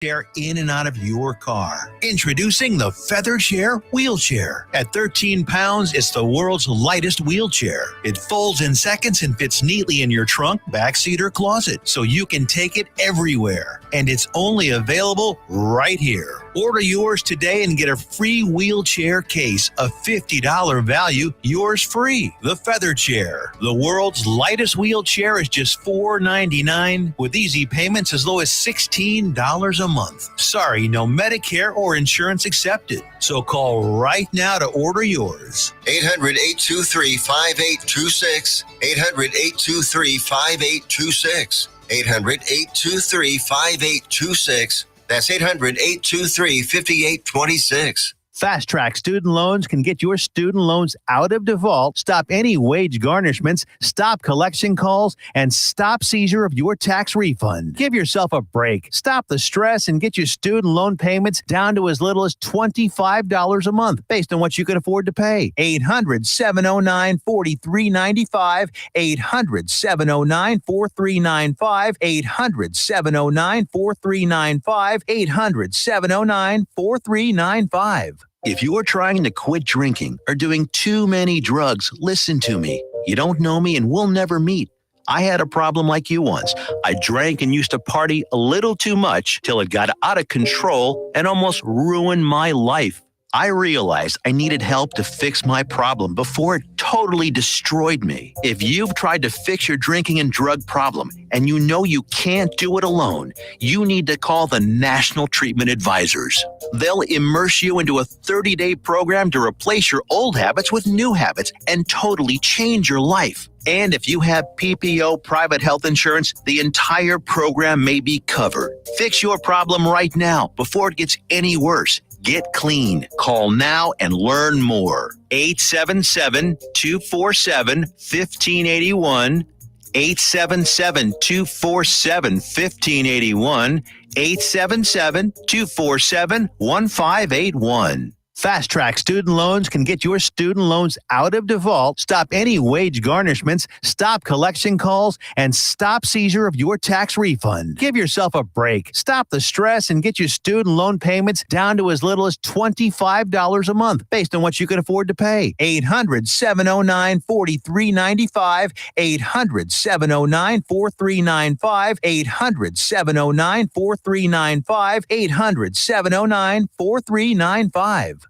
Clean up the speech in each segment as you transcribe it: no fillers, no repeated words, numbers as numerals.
Chair in and out of your car. Introducing the Feather Chair Wheelchair. At 13 pounds, it's the world's lightest wheelchair. It folds in seconds and fits neatly in your trunk, backseat, or closet, so you can take it everywhere. And it's only available right here. Order yours today and get a free wheelchair case, a $50 value, yours free. The Feather Chair, the world's lightest wheelchair, is just $4.99 with easy payments as low as $16 a month. Sorry, no Medicare or insurance accepted. So call right now to order yours. 800-823-5826. 800-823-5826. 800-823-5826. That's 800-823-5826. Fast Track Student Loans can get your student loans out of default, stop any wage garnishments, stop collection calls, and stop seizure of your tax refund. Give yourself a break. Stop the stress and get your student loan payments down to as little as $25 a month based on what you can afford to pay. 800-709-4395. 800-709-4395. 800-709-4395. 800-709-4395. If you're trying to quit drinking or doing too many drugs, listen to me. You don't know me and we'll never meet. I had a problem like you once. I drank and used to party a little too much till it got out of control and almost ruined my life. I realized I needed help to fix my problem before it totally destroyed me. If you've tried to fix your drinking and drug problem and you know you can't do it alone, you need to call the National Treatment Advisors. They'll immerse you into a 30-day program to replace your old habits with new habits and totally change your life. And if you have PPO private health insurance, the entire program may be covered. Fix your problem right now before it gets any worse. Get clean. Call now and learn more. 877-247-1581. 877-247-1581. 877-247-1581. Fast Track Student Loans can get your student loans out of default, stop any wage garnishments, stop collection calls, and stop seizure of your tax refund. Give yourself a break. Stop the stress and get your student loan payments down to as little as $25 a month based on what you can afford to pay. 800-709-4395. 800-709-4395. 800-709-4395. 800-709-4395.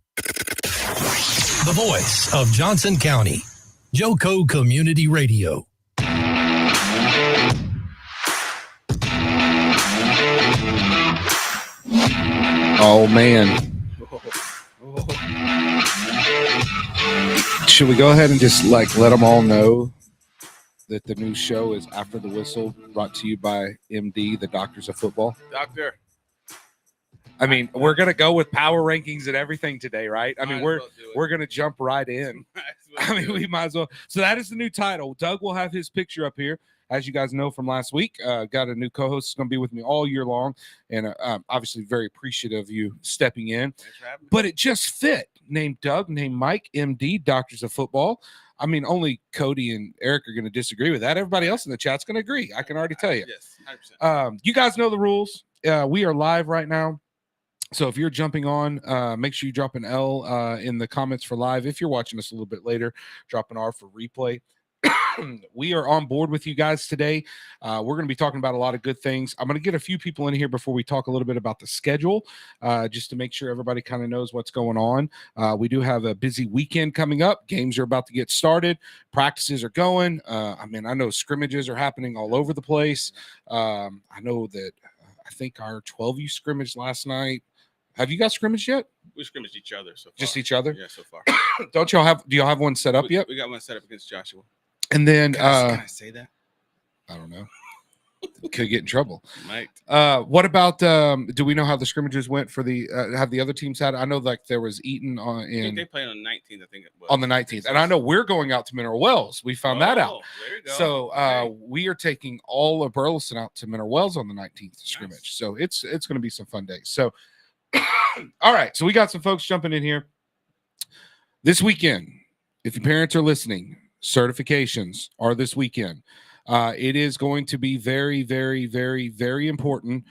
The voice of Johnson County, Joco Community Radio. Oh, man. Should we go ahead and just let them all know that the new show is After the Whistle, brought to you by MD, the Doctors of Football? Doctor. I mean, we're going to go with power rankings and everything today, right? I mean, we're going to jump right in. We might as well. So that is the new title. Doug will have his picture up here. As you guys know from last week, got a new co-host going to be with me all year long. And obviously very appreciative of you stepping in. But it just fit. Named Doug, named Mike, MD, Doctors of Football. I mean, only Cody and Eric are going to disagree with that. Everybody else in the chat's going to agree. I can already tell you. Yes, 100%. You guys know the rules. We are live right now. So if you're jumping on, make sure you drop an L in the comments for live. If you're watching us a little bit later, drop an R for replay. We are on board with you guys today. We're going to be talking about a lot of good things. I'm going to get a few people in here before we talk a little bit about the schedule, just to make sure everybody kind of knows what's going on. We do have a busy weekend coming up. Games are about to get started. Practices are going. I know scrimmages are happening all over the place. I know that I think our 12U scrimmage last night. Have you guys scrimmaged yet? We scrimmaged each other so far. Just each other? Yeah, so far. Do y'all have one set up yet? We got one set up against Joshua. And then can I say that? I don't know. Could get in trouble. Might. What about do we know how the scrimmages went for the have the other teams had? I know like there was Eaton on in I think they played on the 19th, I think it was. On the 19th. And I know we're going out to Mineral Wells. We found that out. There you go. So we are taking all of Burleson out to Mineral Wells on the 19th scrimmage. So it's going to be some fun days. So all right, so we got some folks jumping in here. This weekend, if your parents are listening, certifications are this weekend. It is going to be very, very, very, very important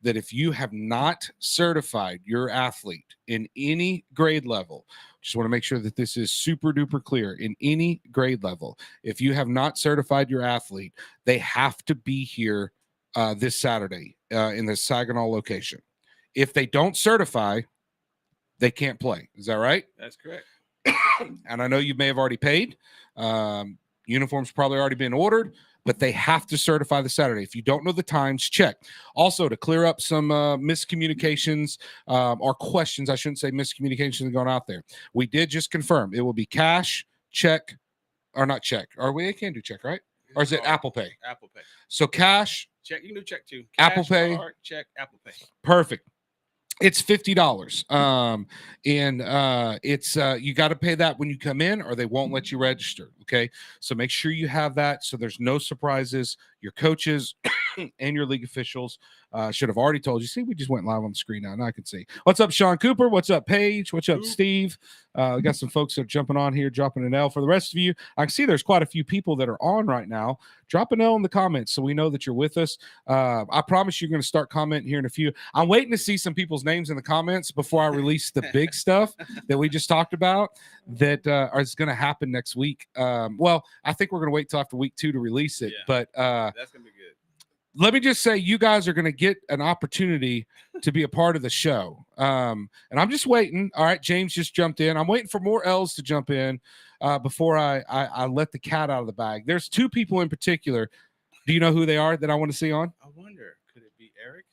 that if you have not certified your athlete in any grade level, just want to make sure that this is super duper clear, in any grade level, if you have not certified your athlete, they have to be here this Saturday in the Saginaw location. If they don't certify, they can't play. Is that right? That's correct. And I know you may have already paid. Uniforms probably already been ordered, but they have to certify the Saturday. If you don't know the times, check. Also, to clear up some miscommunications or questions, I shouldn't say miscommunications going out there. We did just confirm it will be cash, check, or not check. Or we can do check, right? Or is it Apple Pay? Apple Pay. So cash, Check. You can do check too. Apple Cash, Pay. card, check, Apple Pay. Perfect. It's $50. It's you got to pay that when you come in or they won't let you register. Okay. So make sure you have that so there's no surprises. Your coaches and your league officials should have already told you. See, we just went live on the screen now I can see. What's up, Sean Cooper? What's up, Paige? What's up, Steve? We got some folks that are jumping on here, dropping an L. For the rest of you, I can see there's quite a few people that are on right now. Drop an L in the comments so we know that you're with us. I promise you're going to start commenting here in a few. I'm waiting to see some people's names in the comments before I release the big stuff that we just talked about that is going to happen next week. Well, I think we're going to wait till after week 2 to release it, but that's going to be good. Let me just say, you guys are going to get an opportunity to be a part of the show. And I'm just waiting. All right, James just jumped in. I'm waiting for more L's to jump in before I let the cat out of the bag. There's 2 people in particular. Do you know who they are that I want to see on? I wonder, could it be Eric?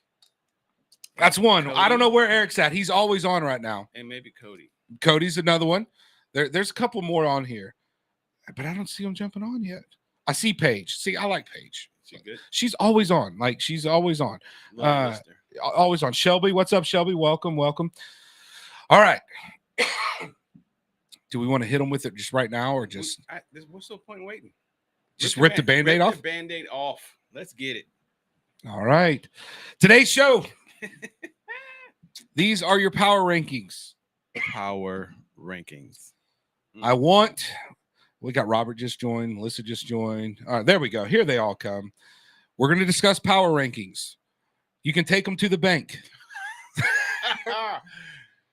That's one. Cody? I don't know where Eric's at. He's always on right now. And maybe Cody. Cody's another one. There's a couple more on here, but I don't see him jumping on yet. I see Paige. See, I like Paige. She good? She's always on. Like, she's always on. Love listener. Always on. Shelby, what's up, Shelby? Welcome. All right. Do we want to hit them with it just right now or just What's the point in waiting? just rip the Band-Aid off? Rip the Band-Aid off. Let's get it. All right. Today's show. These are your power rankings. Power rankings. We got Robert just joined. Melissa just joined. All right, there we go. Here they all come. We're going to discuss power rankings. You can take them to the bank.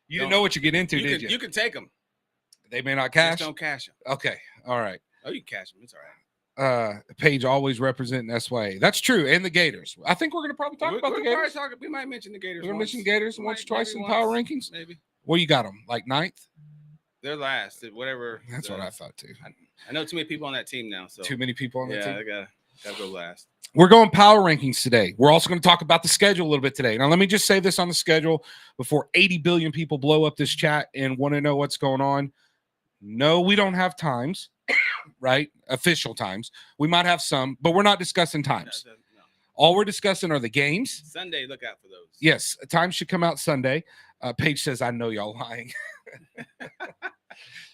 You didn't know what you get into, did you? You can take them. They may not cash. Just don't cash them. Okay. All right. Oh, you can cash them. It's all right. Paige always representing SYA. That's true. And the Gators. I think we're going to probably talk about the Gators. We might mention the Gators. We're going to mention Gators once or twice in power rankings. Maybe. Well, you got them like 9th? They're last. Whatever. That's what I thought too. I know too many people on that team now. So too many people on that team. Yeah, I gotta go last. We're going power rankings today. We're also going to talk about the schedule a little bit today. Now, let me just say this on the schedule before 80 billion people blow up this chat and want to know what's going on. No, we don't have times, right? Official times. We might have some, but we're not discussing times. No. All we're discussing are the games. Sunday, look out for those. Yes, times should come out Sunday. Paige says, I know y'all lying.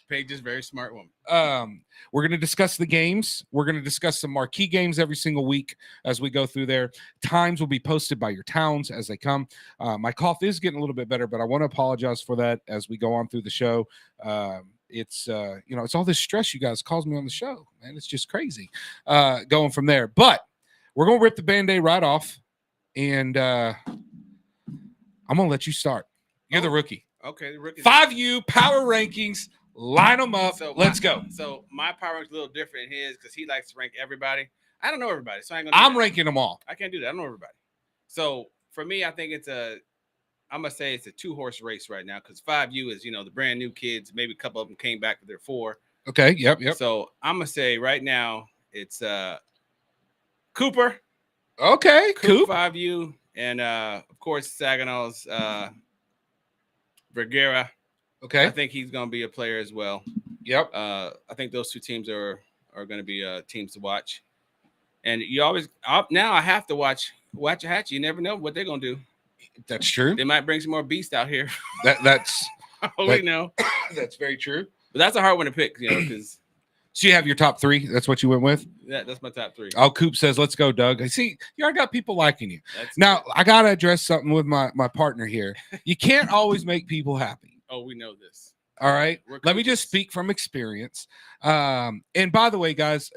Paige is a very smart woman. We're going to discuss the games. We're going to discuss some marquee games every single week as we go through there. Times will be posted by your towns as they come. My cough is getting a little bit better, but I want to apologize for that as we go on through the show. It's it's all this stress you guys cause me on the show, man. It's just crazy going from there. But we're going to rip the Band-Aid right off, and I'm going to let you start. You're the rookie. Okay, the rookie. 5U power rankings. Line them up. So let's go. So my power rank is a little different than his because he likes to rank everybody. I don't know everybody, so I'm ranking them all. I can't do that. I don't know everybody. So for me, I think I'm gonna say it's a 2-horse race right now because 5U is the brand new kids. Maybe a couple of them came back, but they're 4. Okay. Yep. So I'm gonna say right now it's Cooper. Okay. Coop. 5U, and of course Saginaw's Vergara. Okay. I think he's going to be a player as well. Yep. I think those 2 teams are going to be teams to watch. And you always now I have to watch Waxahachie. You never know what they're going to do. That's true. They might bring some more beast out here. That's we know. That's very true. But that's a hard one to pick, because. So you have your top 3. That's what you went with. That's my top 3. Oh, Coop says, "Let's go, Doug." I see you already got people liking you. That's now good. I gotta address something with my partner here. You can't always make people happy. Oh, we know this. All right. Let me coaches. just speak from experience. And by the way, guys,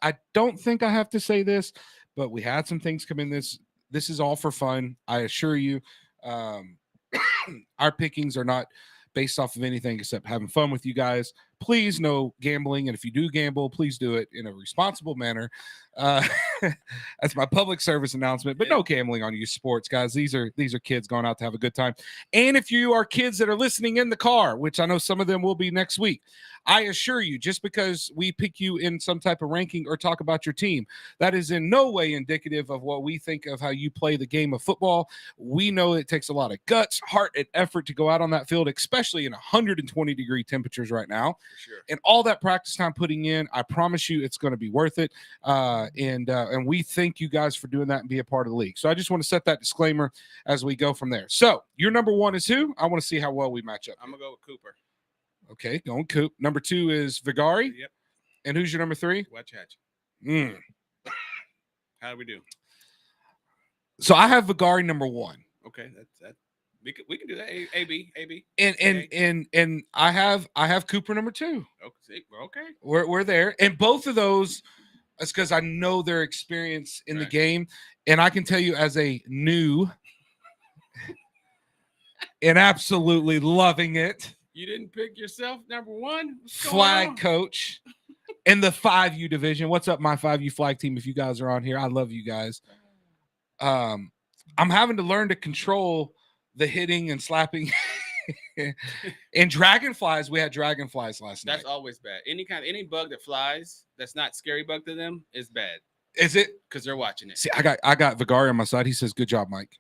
I don't think I have to say this, but we had some things come in this This is all for fun. I assure you. Our pickings are not based off of anything except having fun with you guys. Please, no gambling. And if you do gamble, please do it in a responsible manner. That's my public service announcement, but no gambling on you sports, guys. These are kids going out to have a good time. And if you are kids that are listening in the car, which I know some of them will be next week, I assure you, just because we pick you in some type of ranking or talk about your team, that is in no way indicative of what we think of how you play the game of football. We know it takes a lot of guts, heart, and effort to go out on that field, especially in 120-degree temperatures right now. Sure. And all that practice time putting in, I promise you it's going to be worth it. And we thank you guys for doing that and be a part of the league. So I just want to set that disclaimer as we go from there. So your number one is who? I want to see how well we match up. I'm going to go with Cooper. Okay, going Coop. Number 2 is Vigari. Yep. And who's your number 3? Watch. How do we do? So I have Vigari number 1. Okay, that's we can do that. AB. And I have Cooper number 2. Okay. We're there. And both of those, it's because I know their experience in the game. And I can tell you as a new and absolutely loving it. You didn't pick yourself number 1? Flag coach in the 5U division. What's up, my 5U flag team? If you guys are on here, I love you guys. I'm having to learn to control the hitting and slapping. And dragonflies, we had dragonflies last night. That's always bad. Any bug that flies that's not scary bug to them is bad. Is it? Because they're watching it. See, I got Vigari on my side. He says, "Good job, Mike."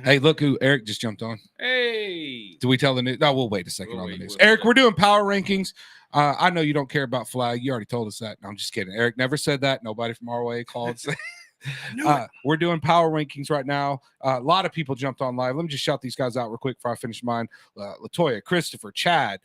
Hey, look who Eric just jumped on. Hey. Do we tell the news? No, we'll wait a second on the news. Eric, we're doing power rankings. I know you don't care about flag. You already told us that. No, I'm just kidding. Eric never said that. Nobody from our way called. We're doing power rankings right now. A lot of people jumped on live. Let me just shout these guys out real quick before I finish mine. Latoya, Christopher, Chad,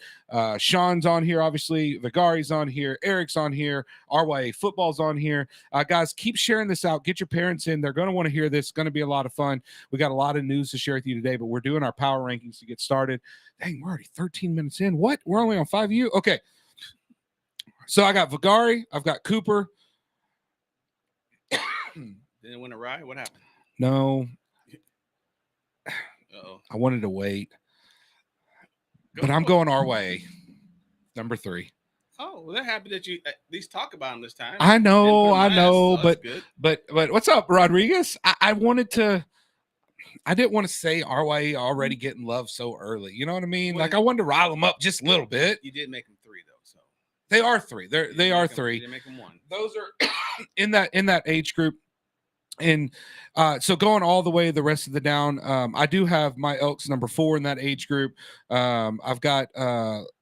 Sean's on here, obviously. Vigari's on here. Eric's on here. RYA Football's on here. Guys, keep sharing this out. Get your parents in. They're going to want to hear this. It's going to be a lot of fun. We got a lot of news to share with you today, but we're doing our power rankings to get started. Dang, we're already 13 minutes in. What? We're only on 5U? Okay. So I got Vigari. I've got Cooper. Didn't win a ride? What happened? No. Uh-oh. I wanted to wait. But I'm going our way. Number 3. Oh, well, they're happy that you at least talk about him this time. I know, so but what's up, Rodriguez? I didn't want to say RYE already getting love so early. You know what I mean? Well, like I wanted to rile them up just a little bit. You did make them 3 though, so they are 3. They are 3. You didn't make them 1. Those are in that age group. And so going all the way the rest of the down, I do have my Elks number 4 in that age group. I've got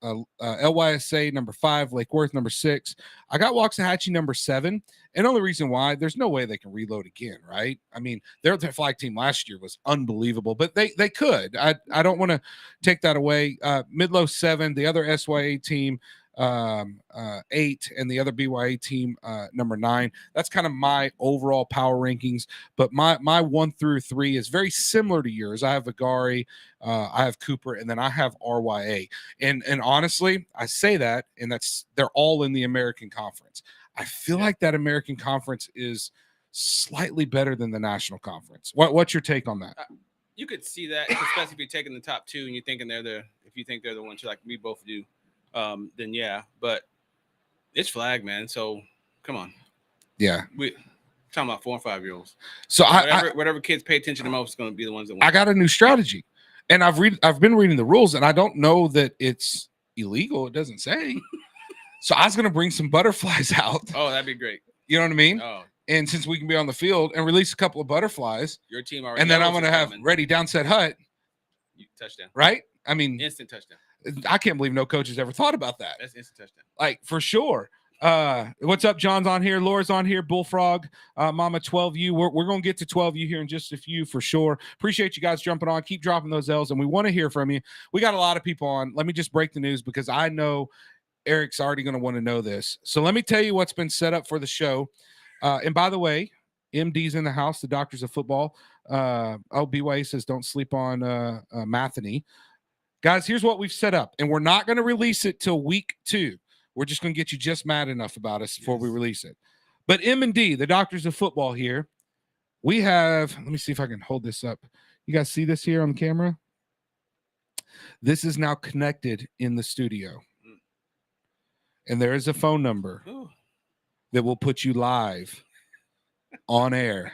LYSA number 5, Lake Worth number 6. I got Waxahachie number 7. And the only reason why, there's no way they can reload again, right? I mean, their flag team last year was unbelievable, but they could. I don't want to take that away. Midlow 7, the other SYA team 8, and the other BYA team number 9. That's kind of my overall power rankings, but my 1 through 3 is very similar to yours. I have Vigari, I have Cooper, and then I have RYA. And honestly, I say that, and they're all in the American Conference. I feel like that American Conference is slightly better than the National Conference. What's your take on that? You could see that, especially if you're taking the top 2 and you're thinking if you think they're the ones like we both do. Then yeah, but it's flag, man. So come on. Yeah. We talking about 4 and 5-year-olds. So whatever kids pay attention to most is going to be the ones that win. I got a new strategy, and I've been reading the rules, and I don't know that it's illegal. It doesn't say. So I was going to bring some butterflies out. Oh, that'd be great. You know what I mean? Oh. And since we can be on the field and release a couple of butterflies, your team already. And then I'm going to have ready downset hut. Touchdown. Right? I mean, instant touchdown. I can't believe no coach has ever thought about that. That's instant touchdown. Like, for sure. What's up? John's on here. Laura's on here. Bullfrog, Mama 12U. We're going to get to 12U here in just a few for sure. Appreciate you guys jumping on. Keep dropping those L's, and we want to hear from you. We got a lot of people on. Let me just break the news because I know Eric's already going to want to know this. So let me tell you what's been set up for the show. And by the way, MD's in the house, the doctors of football. BYA says don't sleep on Matheny. Guys, here's what we've set up, and we're not going to release it till week 2. We're just going to get you just mad enough about us before we release it. But M&D, the doctors of football here, We have, let me see if I can hold this up. You guys see this here on the camera? This is now connected in the studio. And there is a phone number that will put you live on air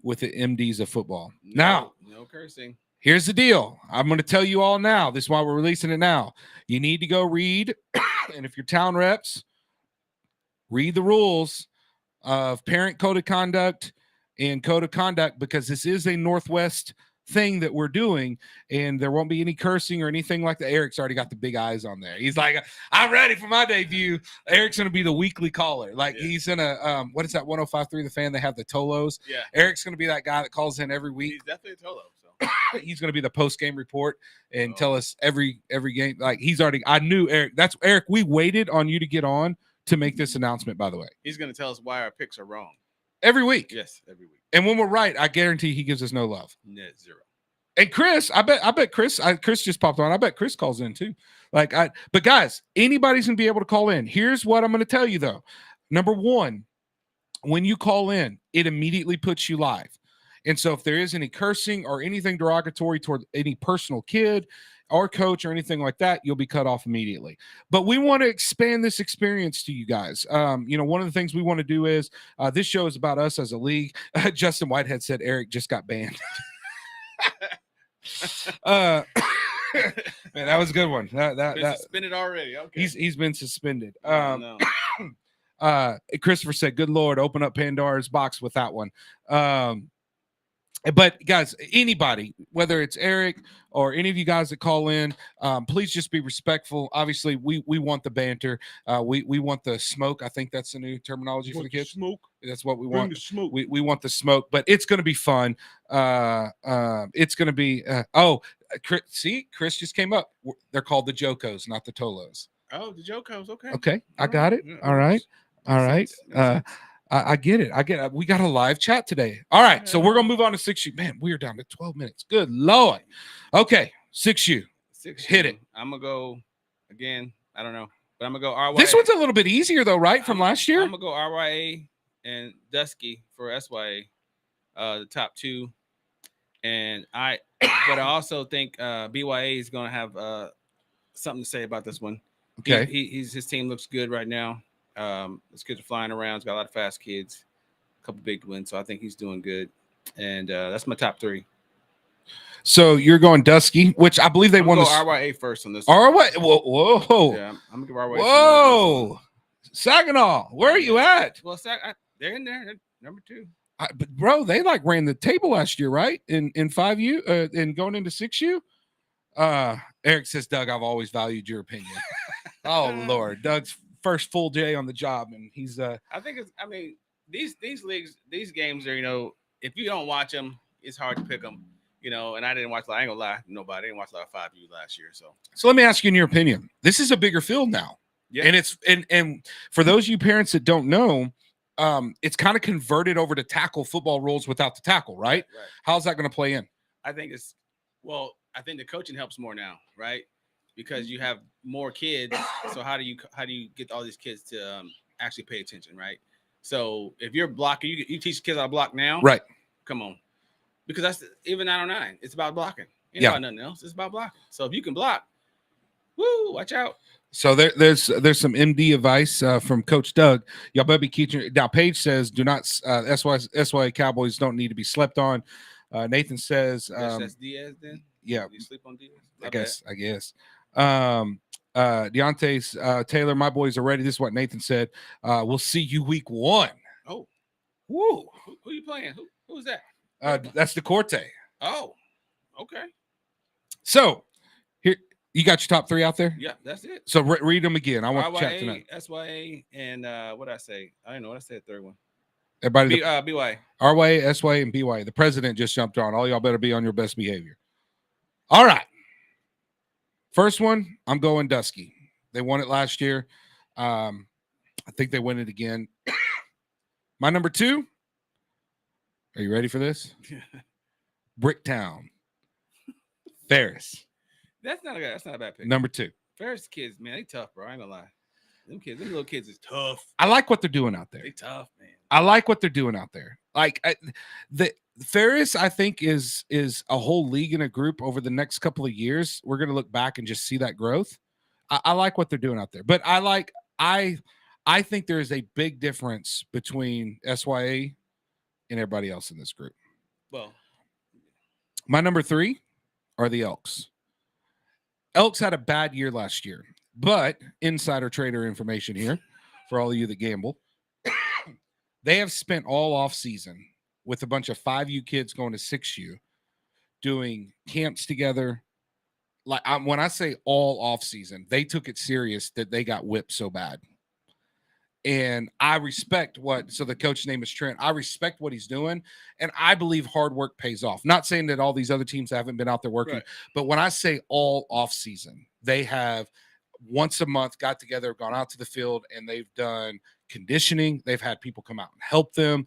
with the MDs of football. Now, no cursing. Here's the deal. I'm going to tell you all now. This is why we're releasing it now. You need to go read, and if you're town reps, read the rules of parent code of conduct and code of conduct, because this is a Northwest thing that we're doing, and there won't be any cursing or anything like that. Eric's already got the big eyes on there. He's like, I'm ready for my debut. Eric's going to be the weekly caller. Like he's in a, what is that, 105.3 The Fan? They have the Tolos. Yeah. Eric's going to be that guy that calls in every week. He's definitely a Tolo. He's going to be the post-game report and tell us every game. Like he's already, I knew Eric. That's Eric. We waited on you to get on to make this announcement, by the way. He's going to tell us why our picks are wrong. Every week. Yes, every week. And when we're right, I guarantee he gives us no love. Net zero. And Chris, I bet Chris just popped on. I bet Chris calls in too. But guys, anybody's going to be able to call in. Here's what I'm going to tell you though. Number one, when you call in, it immediately puts you live. And so if there is any cursing or anything derogatory toward any personal kid or coach or anything like that, you'll be cut off immediately. But we want to expand this experience to you guys. One of the things we want to do is this show is about us as a league. Justin Whitehead said Eric just got banned. Man, that was a good one. That suspended already. Okay. He's been suspended. No. Christopher said, good Lord, open up Pandora's box with that one. But guys, anybody, whether it's Eric or any of you guys that call in, please just be respectful. Obviously, we want the banter. We want the smoke. I think that's the new terminology for the kids. Smoke. That's what we Bring want. the smoke. We want the smoke, but it's going to be fun. It's going to be. Chris just came up. They're called the Jokos, not the Tolos. Oh, the Jokos. Okay. Okay, I got it. All right. I get it. We got a live chat today. All right, so we're gonna move on to 6U. Man, we are down to 12 minutes. Good Lord. Okay, 6U. Hit it. I'm gonna go again. I don't know, but I'm gonna go RYA. This one's a little bit easier though, right? From last year. I'm gonna go RYA and Dusky for SYA, the top two, but I also think BYA is gonna have something to say about this one. Okay, his team looks good right now. His kids are flying around. He's got a lot of fast kids, a couple big wins. So I think he's doing good. And that's my top three. So you're going Dusky, which I believe they won the RYA first on this. RYA. Whoa. Yeah, I'm gonna give RYA. Whoa, Saginaw, where are you at? Well, they're in there. They're number two. But bro, they ran the table last year, right? In 5U and going into 6U. Eric says, Doug, I've always valued your opinion. Oh Lord, Doug's first full day on the job, and he's these leagues, these games are, if you don't watch them, it's hard to pick them, and I didn't watch, I ain't gonna lie, nobody didn't watch a lot of 5U last year. So let me ask you in your opinion, this is a bigger field now. Yeah. And it's and for those of you parents that don't know, it's kind of converted over to tackle football rules without the tackle, right? How's that going to play in? I think I think the coaching helps more now, right? Because you have more kids. So how do you get all these kids to actually pay attention, right? So if you're blocking, you teach kids how to block now, right? Come on, because that's even 909. It's about blocking. It's about nothing else. It's about blocking. So if you can block, woo, watch out. So there's some MD advice from Coach Doug. Y'all better be keeping. Now Paige says, do not. SY Cowboys don't need to be slept on. Nathan says, that's Diaz then. Yeah, you sleep on Diaz. I guess. Deontay's Taylor, my boys are ready. This is what Nathan said. We'll see you week 1. Oh, woo! Who you playing? Who's that? That's the Corte. Oh, okay. So here you got your top 3 out there. Yeah, that's it. So read them again. I want to chat tonight. SYA and what I say? I don't know what I said. Third one. Everybody, BY. RYA, SYA, and BYA. The president just jumped on. All y'all better be on your best behavior. All right. First one, I'm going Dusky. They won it last year. I think they win it again. My number 2. Are you ready for this? Bricktown. Ferris. That's not a bad pick. Number 2. Ferris kids, man, they tough, bro. I ain't gonna lie. Them little kids is tough. I like what they're doing out there. They tough, man. I like what they're doing out there. Like the Ferris, I think is a whole league and a group over the next couple of years. We're gonna look back and just see that growth. I like what they're doing out there, but I think there is a big difference between SYA and everybody else in this group. Well, My number 3 are the Elks. Elks had a bad year last year, but insider trader information here for all of you that gamble. They have spent all off season with a bunch of 5U kids going to 6U doing camps together. Like when I say all off season, they took it serious that they got whipped so bad. And I respect so the coach's name is Trent. I respect what he's doing. And I believe hard work pays off. Not saying that all these other teams haven't been out there working, right. But when I say all off season, they have once a month got together, gone out to the field, and they've done conditioning. They've had people come out and help them.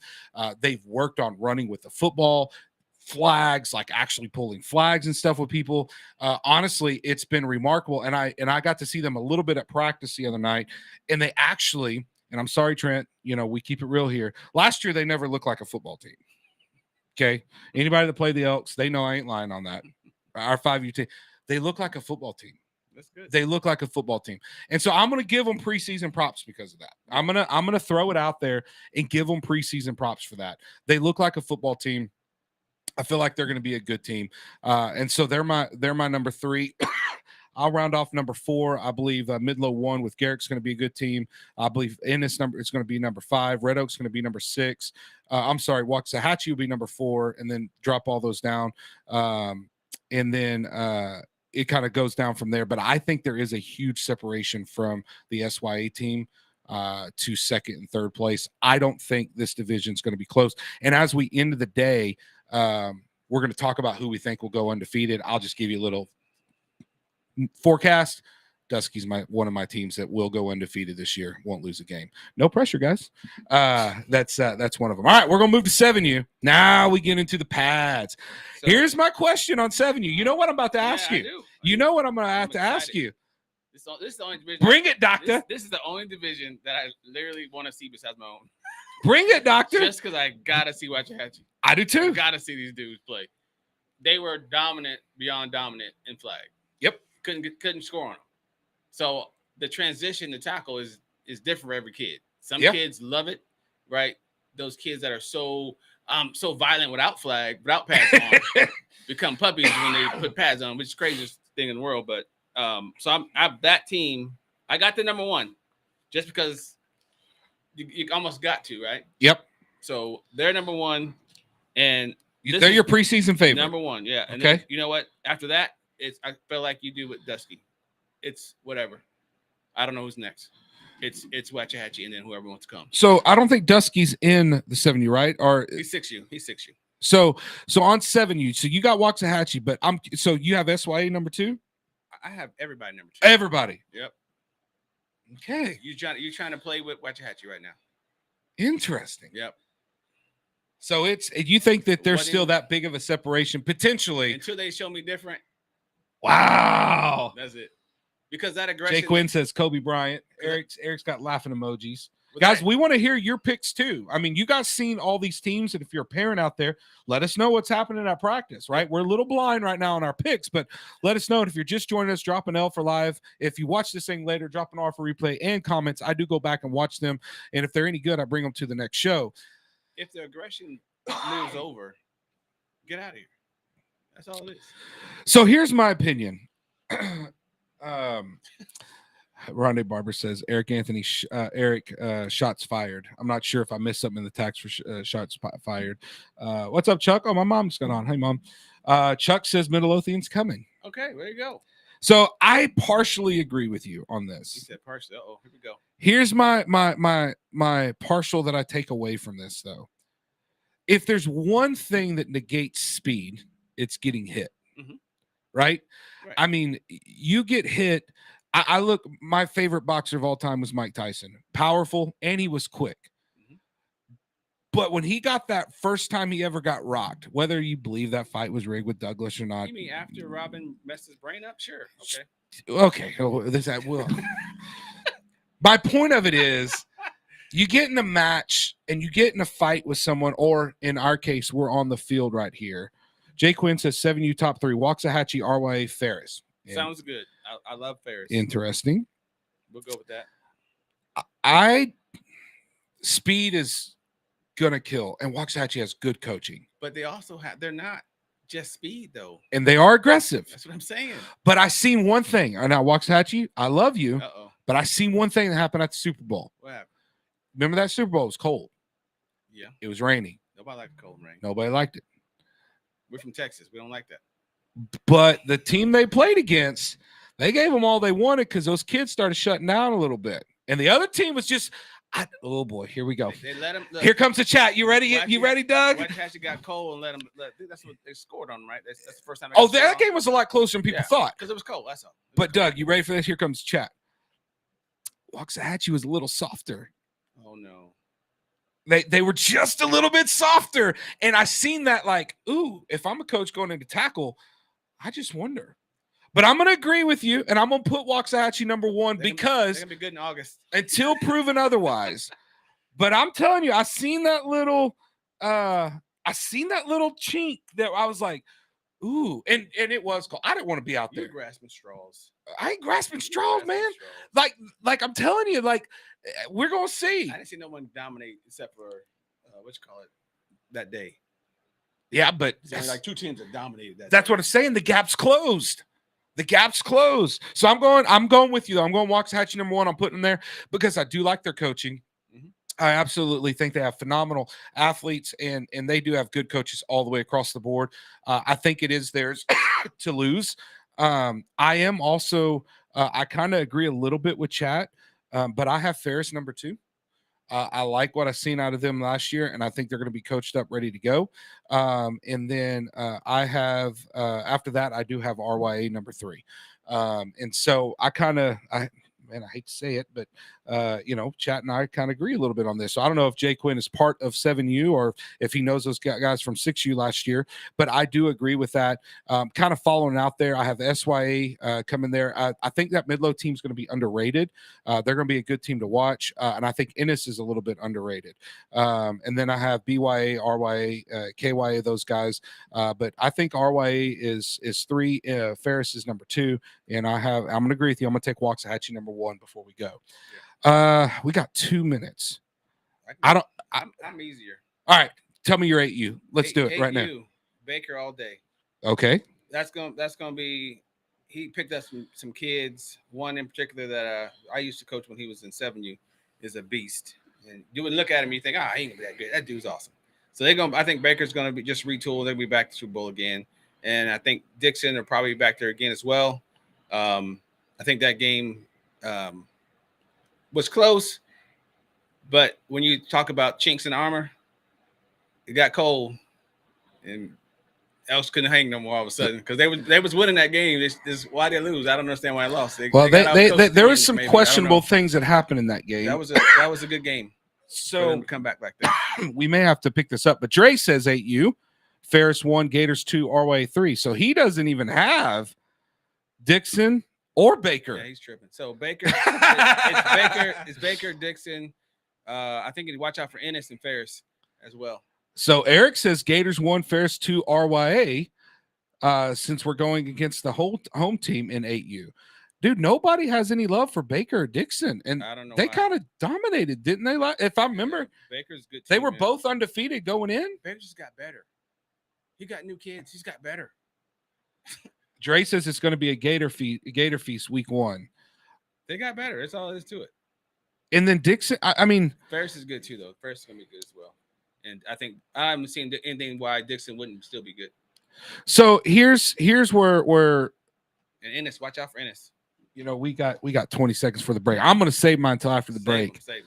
They've worked on running with the football, flags, like actually pulling flags and stuff with people. Honestly, it's been remarkable. And I got to see them a little bit at practice the other night, and they actually, and I'm sorry, Trent, we keep it real here. Last year, they never looked like a football team. Okay. Anybody that played the Elks, they know I ain't lying on that. Our 5U team, they look like a football team. That's good. They look like a football team. And so I'm going to give them preseason props because of that. I'm going to throw it out there and give them preseason props for that. They look like a football team. I feel like they're going to be a good team. And so they're my number 3. I'll round off number 4. I believe Midlow 1 with Garrick's going to be a good team. I believe Ennis it's going to be number 5. Red Oak's going to be number 6. I'm sorry, Waxahachie will be number 4, and then drop all those down. And then it kind of goes down from there. But I think there is a huge separation from the SYA team to second and third place. I don't think this division is going to be close. And as we end the day, we're going to talk about who we think will go undefeated. I'll just give you a little forecast. Dusky's one of my teams that will go undefeated this year. Won't lose a game. No pressure, guys. That's one of them. All right, we're gonna move to 7U. Now we get into the pads. So, here's my question on 7U. You know what I'm about to ask you? I do. You know what I'm gonna have to ask you? This is the only division. Bring it, doctor. This is the only division that I literally want to see besides my own. Bring it, doctor. Just because I gotta see Waxahachie. I do too. I gotta see these dudes play. They were dominant beyond dominant in flag. Yep. Couldn't score on them. So the transition to tackle is different for every kid. Some kids love it, right? Those kids that are so violent without pads on, become puppies when they put pads on, which is the craziest thing in the world. But so I'm that team. I got the number 1 just because you almost got to, right? Yep. So they're number 1, and they're your preseason favorite. Number 1, yeah. And okay. Then, you know what? After that, I feel like you do with Dusky. It's whatever. I don't know who's next. It's Waxahachie and then whoever wants to come. So I don't think Dusky's in the 7U, right? Or he's 6U. He's 6U. So on 7U, so you got Waxahachie, but so you have SYA number 2? I have everybody number 2. Everybody. Yep. Okay. You're trying to play with Waxahachie right now. Interesting. Yep. So you think that there's still that big of a separation potentially until they show me different. Wow. That's it. Because that aggression. Jay Quinn says Kobe Bryant. Eric's got laughing emojis. Guys, we want to hear your picks too. I mean, you guys seen all these teams, and if you're a parent out there, let us know what's happening at practice, right? We're a little blind right now on our picks, but let us know. And if you're just joining us, drop an L for live. If you watch this thing later, drop an R for replay and comments. I do go back and watch them, and if they're any good, I bring them to the next show. If the aggression moves over, get out of here. That's all it is. So here's my opinion. Rondé Barber says Eric Anthony shots fired. I'm not sure if I missed something in the text for shots fired. What's up, Chuck? Oh, my mom's got on. Hey, Mom. Chuck says Midlothian's coming. Okay, there you go. So I partially agree with you on this. He said partially. Oh, here we go. Here's my partial that I take away from this, though. If there's one thing that negates speed, it's getting hit. Mm-hmm. Right? I mean, you get hit. I look, my favorite boxer of all time was Mike Tyson. Powerful, and he was quick. Mm-hmm. But when he got that first time he ever got rocked, whether you believe that fight was rigged with Douglas or not. You mean after Robin messed his brain up? Sure. Okay. Okay. My point of it is You get in a match and you get in a fight with someone, or in our case, we're on the field right here. Jay Quinn says 7U top 3, Waxahachie, RYA, Ferris. Sounds good. I love Ferris. Interesting. We'll go with that. Speed is gonna kill, and Waxahachie has good coaching. But they also they're not just speed though. And they are aggressive. That's what I'm saying. But I seen one thing. Now, Waxahachie, I love you. Uh-oh. But I seen one thing that happened at the Super Bowl. What happened? Remember that Super Bowl? It was cold. Yeah. It was raining. Nobody liked cold rain. Nobody liked it. We're from Texas. We don't like that. But the team they played against, they gave them all they wanted because those kids started shutting down a little bit. And the other team was just, oh boy, here we go. They let them. Here comes the chat. You ready? You ready, Doug? Waxahachie got cold and let them. That's what they scored on, right? That's the first time. That game was a lot closer than people thought. Because it was cold. That's all. But Doug, you ready for this? Here comes the chat. Waxahachie was a little softer. Oh no. They were just a little bit softer. And I seen that like, ooh, if I'm a coach going into tackle, I just wonder. But I'm going to agree with you, and I'm going to put Waxahachie number 1 because they're going to be good in August. Until proven otherwise. But I'm telling you, I seen that little chink that I was like, ooh, and it was cold. I didn't want to be out there. You're grasping straws. I ain't grasping straws, man. Like I'm telling you, like we're gonna see. I didn't see no one dominate except for that day. Yeah, but like 2 teams that dominated that. That's what I'm saying. The gap's closed. The gap's closed. So I'm going with you though. I'm going Waxahachie number 1. I'm putting them there because I do like their coaching. Mm-hmm. I absolutely think they have phenomenal athletes and they do have good coaches all the way across the board. I think it is theirs to lose. I am also I kind of agree a little bit with chat, but I have Ferris number 2. I like what I've seen out of them last year, and I think they're going to be coached up, ready to go. And then I have after that, I do have RYA number 3. And so I hate to say it, but Chat and I kind of agree a little bit on this. So I don't know if Jay Quinn is part of 7U or if he knows those guys from 6U last year, but I do agree with that. Kind of following out there, I have SYA coming there. I think that Midlow team is going to be underrated. They're going to be a good team to watch, and I think Ennis is a little bit underrated. And then I have BYA, RYA, KYA, those guys. But I think RYA is 3. Ferris is number 2. And I'm going to agree with you. I'm going to take Waxahachie number 1 before we go. We got 2 minutes. I'm easier. All right. Tell me your 8U. Let's do it right now. Baker all day. Okay. That's going to be, he picked up some kids. One in particular that I used to coach when he was in 7U is a beast. And you would look at him, you think, he ain't gonna be that good. That dude's awesome. So I think Baker's going to be just retooled. They'll be back to Super Bowl again. And I think Dixon are probably back there again as well. I think that game was close, but when you talk about chinks in armor, it got cold, and else couldn't hang no more all of a sudden because they was winning that game. This why they lose. I don't understand why they lost. There was some questionable things that happened in that game. That was a good game. So to come back like that. We may have to pick this up, but Dre says 8U, Ferris 1, Gators 2, RYA 3. So he doesn't even have Dixon or Baker. Yeah, he's tripping. So Baker, it's Baker, Dixon. I think you watch out for Ennis and Ferris as well. So Eric says Gators 1, Ferris 2, RYA. Since we're going against the whole home team in 8U, dude, nobody has any love for Baker or Dixon, and I don't know they kind of dominated, didn't they? If I remember, Baker's good. They were both undefeated going in. Baker just got better. He got new kids. He's got better. Dre says it's going to be a Gator feast week 1. They got better. That's all there is to it. And then Dixon, I mean, Ferris is good too, though. Ferris is going to be good as well. And I think I haven't seen anything why Dixon wouldn't still be good. So here's where and Ennis, watch out for Ennis. We got 20 seconds for the break. I'm going to save mine until after the break. Save him.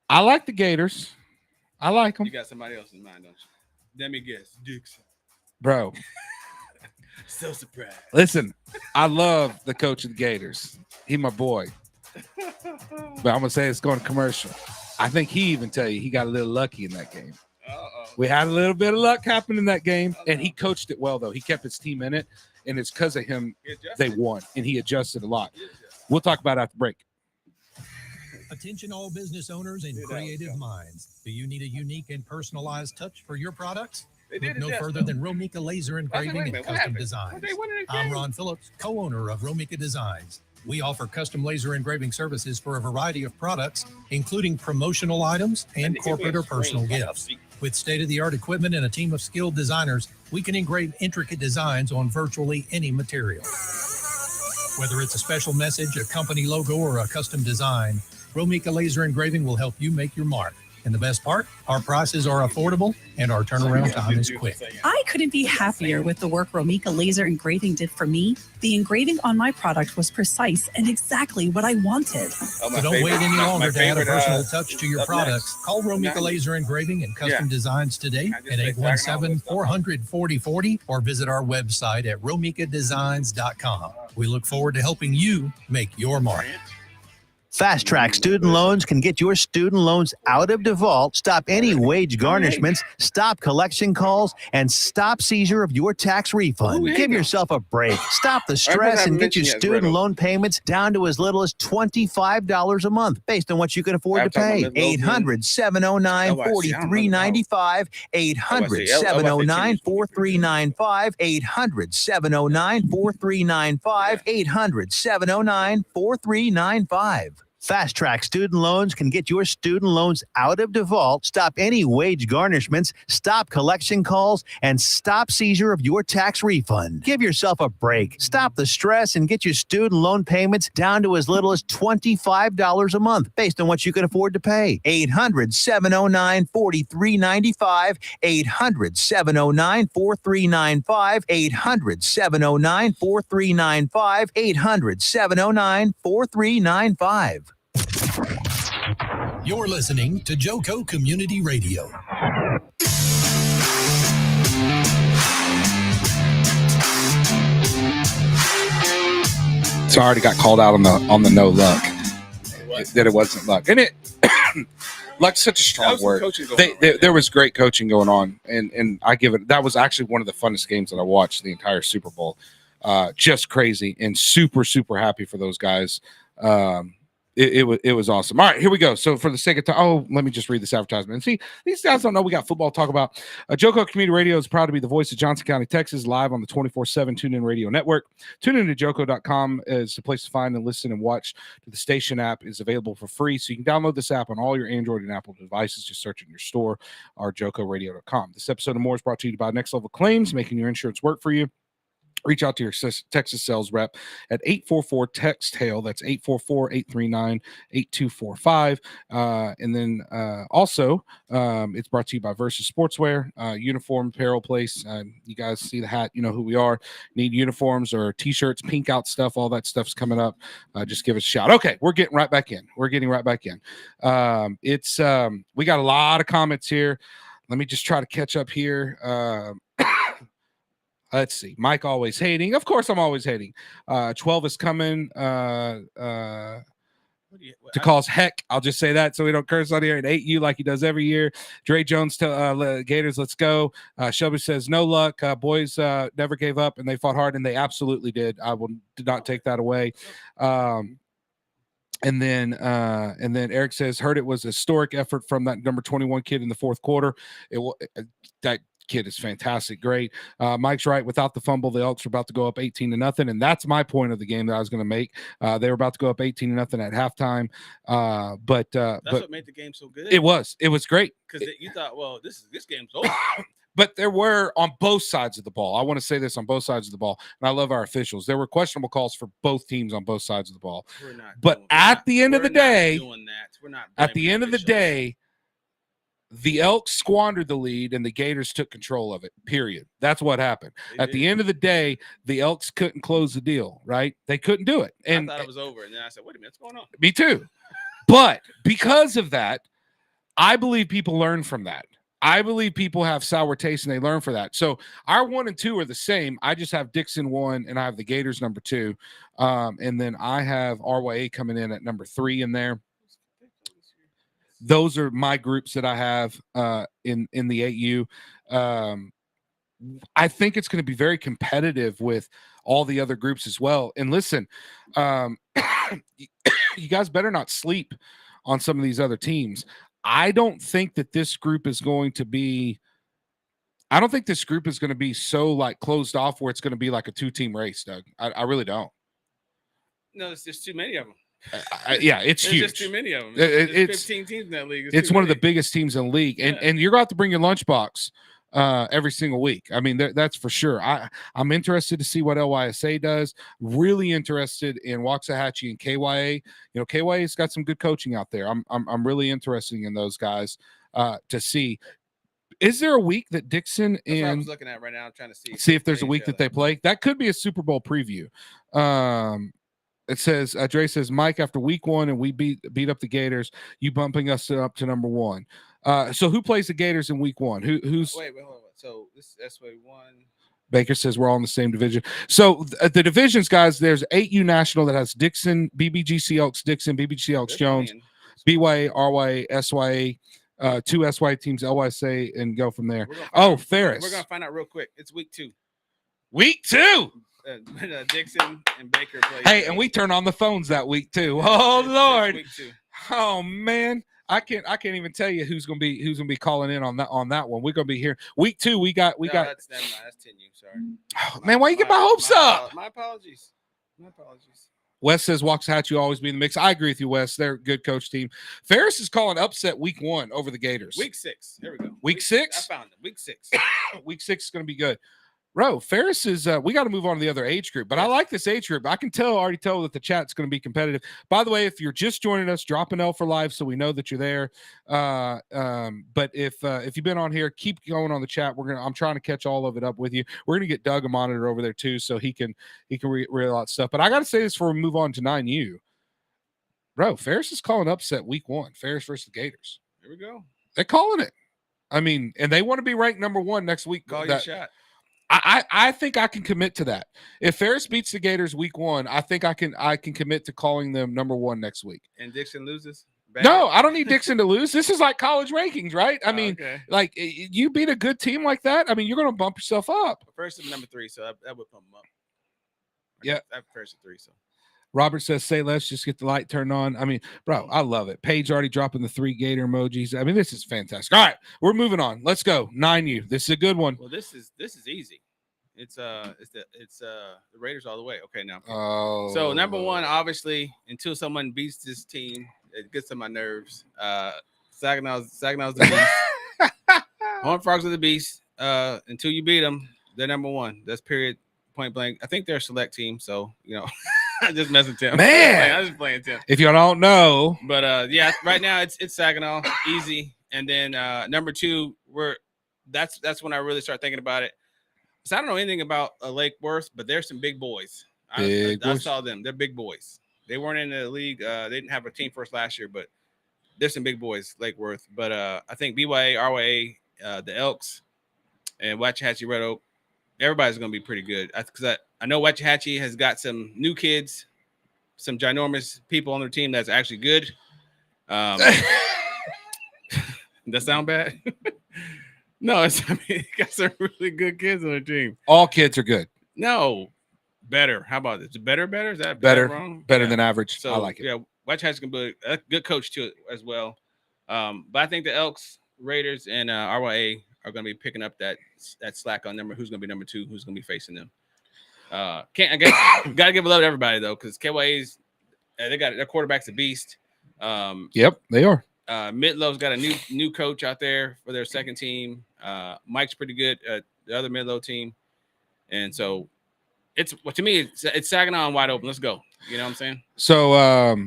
I like the Gators. I like them. You got somebody else in mind, don't you? Let me guess. Dixon. Bro. So surprised. Listen, I love the coach of the Gators. He my boy. But I'm going to say it's going to commercial. I think he even tell you he got a little lucky in that game. Uh-oh. We had a little bit of luck happen in that game, and he coached it well, though. He kept his team in it, and it's because of him they won, and he adjusted a lot. We'll talk about it after break. Attention all business owners and creative minds. Do you need a unique and personalized touch for your products? Look no further than Romika Laser Engraving and Custom Designs. I'm Ron Phillips, co-owner of Romika Designs. We offer custom laser engraving services for a variety of products, including promotional items and corporate or personal gifts. With state-of-the-art equipment and a team of skilled designers, we can engrave intricate designs on virtually any material. Whether it's a special message, a company logo, or a custom design, Romika Laser Engraving will help you make your mark. And the best part, our prices are affordable and our turnaround time is quick. I couldn't be happier with the work Romika Laser Engraving did for me. The engraving on my product was precise and exactly what I wanted. So don't wait any longer to add a personal touch to your products. Call Romika Laser Engraving and Custom Designs today at 817-400-4040 or visit our website at romikadesigns.com. We look forward to helping you make your mark. Fast Track Student Loans can get your student loans out of default, stop any wage garnishments, stop collection calls, and stop seizure of your tax refund. Give yourself a break. Stop the stress and get your student loan payments down to as little as $25 a month based on what you can afford to pay. 800-709-4395, 800-709-4395, 800-709-4395, 800-709-4395. Fast Track Student Loans can get your student loans out of default, stop any wage garnishments, stop collection calls, and stop seizure of your tax refund. Give yourself a break. Stop the stress and get your student loan payments down to as little as $25 a month based on what you can afford to pay. 800-709-4395, 800-709-4395, 800-709-4395, 800-709-4395. You're listening to Joco Community Radio. So I already got called out on the no luck. That it wasn't luck, and it luck's such a strong word. There was great coaching going on, and I give it. That was actually one of the funnest games that I watched the entire Super Bowl. Just crazy and super happy for those guys. It was awesome. All right, here we go. So for the sake of time, let me just read this advertisement. And see, these guys don't know we got football to talk about. Joco Community Radio is proud to be the voice of Johnson County, Texas, live on the 24/7 TuneIn Radio Network. Tune in to Joco.com is the place to find and listen and watch. The station app is available for free, so you can download this app on all your Android and Apple devices. Just search in your store or JocoRadio.com. This episode of more is brought to you by Next Level Claims, making your insurance work for you. Reach out to your Texas sales rep at 844-TEXT-HAIL. That's 844-839-8245. And then also, it's brought to you by Versus Sportswear, uniform apparel place. You guys see the hat, you know who we are. Need uniforms or T-shirts, pink out stuff, all that stuff's coming up. Just give us a shout. Okay, we're getting right back in. We got a lot of comments here. Let me just try to catch up here. Let's see. Mike always hating. Of course, I'm always hating. 12 is coming to cause heck. I'll just say that so we don't curse on here and hate you like he does every year. Dre Jones to Gators, let's go. Shelby says, no luck. Boys never gave up and they fought hard, and they absolutely did. Did not take that away. And then Eric says, heard it was a historic effort from that number 21 kid in the fourth quarter. That kid is fantastic. Great. Mike's right. Without the fumble, the Elks are about to go up 18-0. And that's my point of the game that I was going to make. They were about to go up 18-0 at halftime. But what made the game so good. It was great. Because you thought, well, this game's over. But there were on both sides of the ball. I want to say this on both sides of the ball. And I love our officials. There were questionable calls for both teams on both sides of the ball. But at the end of the day, the Elks squandered the lead and the Gators took control of it, period. That's what happened. At the end of the day, the Elks couldn't close the deal, right? They couldn't do it. And I thought it was over. And then I said, wait a minute, what's going on? Me too. But because of that, I believe people learn from that. I believe people have sour taste and they learn for that. So our 1 and 2 are the same. I just have Dixon 1 and I have the Gators number 2. And then I have RYA coming in at number 3 in there. Those are my groups that I have in the 8U. I think it's going to be very competitive with all the other groups as well. And listen, you guys better not sleep on some of these other teams. I don't think that this group is going to be. I don't think this group is going to be so like closed off where it's going to be like a 2-team race, Doug. I really don't. No, it's just too many of them. Yeah, it's There's huge. just too many of them. It's 15 teams in that league. It's one of the biggest teams in the league, and Yeah. you're going to have to bring your lunchbox every single week. I mean, that's for sure. I'm interested to see what LYSA does. Really interested in Waxahachie and KYA. You know, KYA's got some good coaching out there. I'm really interested in those guys to see. Is there a week that Dixon That's what I and was looking at right now? I'm trying to see if there's a week that they play? That could be a Super Bowl preview. It says Dre says, Mike, after week 1 and we beat up the Gators, you bumping us up to number 1. So who plays the Gators in week 1? Who's wait, hold on. So that's way 1. Baker says we're all in the same division. So the divisions, guys, there's 8U National that has Dixon, BBGC Elks Dixon, BBGC Elks Jones, BYA, RYA, SYA, 2 SYA teams, LYSA, and go from there. Ferris. We're gonna find out real quick. It's week 2. Week 2. Dixon and Baker play. Hey, and we turn on the phones that week too. Oh Lord. Week 2. Oh man. I can't even tell you who's gonna be calling in on that one. We're gonna be here. Week 2, we got that's 10 you. Sorry. Oh, man, why you get my hopes up? My apologies. Wes says Waxahachie always be in the mix. I agree with you, Wes. They're a good coach team. Ferris is calling upset week 1 over the Gators. Week 6. Here we go. Week 6? I found it. Week 6. Week 6 is going to be good. Bro, Ferris is we got to move on to the other age group, but I like this age group. I can already tell that the chat's going to be competitive. By the way, if you're just joining us, drop an L for live so we know that you're there. But if you've been on here, keep going on the chat. I'm trying to catch all of it up with you. We're gonna get Doug a monitor over there too, so he can read a lot of stuff. But I got to say this before we move on to 9U. Bro, Ferris is calling upset week 1. Ferris versus the Gators. Here we go. They're calling it. I mean, and they want to be ranked number 1 next week. Call your shot. I think I can commit to that. If Ferris beats the Gators week 1, I think I can commit to calling them number 1 next week. And Dixon loses? No, I don't need Dixon to lose. This is like college rankings, right? I mean, okay. like you beat a good team like that. I mean, you're going to bump yourself up. First is number 3, so that would pump them up. Yeah. I have first at 3, so. Robert says, say less, just get the light turned on. I mean, bro, I love it. Paige already dropping the 3 Gator emojis. I mean, this is fantastic. All right, we're moving on. Let's go. 9U. This is a good one. Well, this is easy. It's the Raiders all the way. Okay, now. Oh. So number 1, obviously, until someone beats this team, it gets on my nerves. Saginaw's the beast. Horned Frogs are the beast. Until you beat them, they're number 1. That's period. Point blank. I think they're a select team, so you know. I just messing Tim. Man, I'm just playing Tim. If you don't know, but yeah, right now it's Saginaw, easy, and then number 2, that's when I really start thinking about it. So I don't know anything about Lake Worth, but there's some big boys. I saw them. They're big boys. They weren't in the league. They didn't have a team first last year, but there's some big boys, Lake Worth. But I think BYA, RYA, the Elks, and Waxahachie Red Oak, everybody's going to be pretty good. Because I know Waxahachie has got some new kids, some ginormous people on their team that's actually good. Does that sound bad? No, I mean, got some really good kids on their team. All kids are good. No, better. How about this? Better? Is that better? Wrong? Better than average. So I like it. Yeah, Waxahachie's going to be a good coach too as well. But I think the Elks, Raiders, and RYA are going to be picking up that slack on number. Who's going to be number 2? Who's going to be facing them? I guess got to give a love to everybody though, because KYA's they got their quarterback's a beast. Yep, they are. Midlow's got a new coach out there for their second team. Mike's pretty good at the other Midlow team, and so to me it's Saginaw and wide open. Let's go. You know what I'm saying? So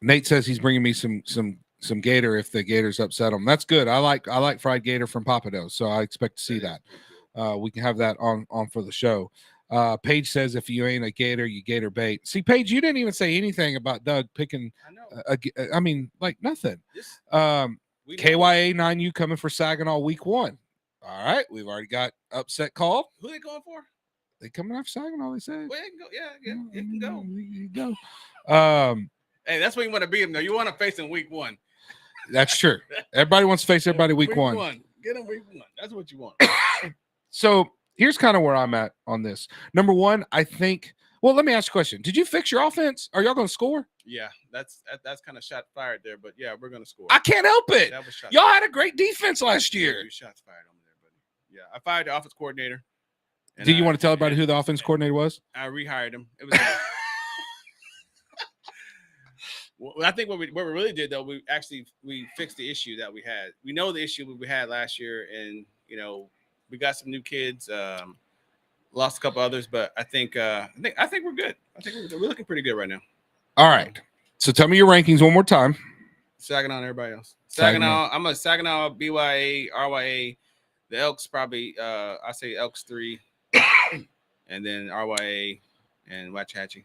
Nate says he's bringing me some gator if the Gators upset them. That's good. I like fried gator from Pappadeaux, so I expect to see that. We can have that on for the show. Paige says if you ain't a gator, you gator bait. See, Paige, you didn't even say anything about Doug picking. I mean, like nothing. KYA 9U coming for Saginaw week 1. All right, we've already got upset call. Who they going for? They coming after Saginaw. They said. Well, it can go. Yeah, it can go. You go. Hey, that's when you want to beat them, though. You want to face them week 1. That's true. Everybody wants to face everybody week 1. Get them week 1. That's what you want. So here's kind of where I'm at on this. Number 1, I think. Well, let me ask you a question. Did you fix your offense? Are y'all going to score? Yeah, that's kind of shot fired there, but yeah, we're gonna score. I can't help it. That was shot Y'all fired. had a great defense last year. You shots fired on there, buddy. Yeah, I fired the offense coordinator. Do you want to tell everybody who the offense coordinator was? I rehired him. It was. Well, I think what we really did though, we fixed the issue that we had. We know the issue we had last year, and we got some new kids. Lost a couple others, but I think we're good. I think we're looking pretty good right now. All right. So tell me your rankings one more time. Saginaw and everybody else. Saginaw. I'm a Saginaw, BYA, RYA. The Elks probably. I say Elks 3, and then RYA and Waxahachie.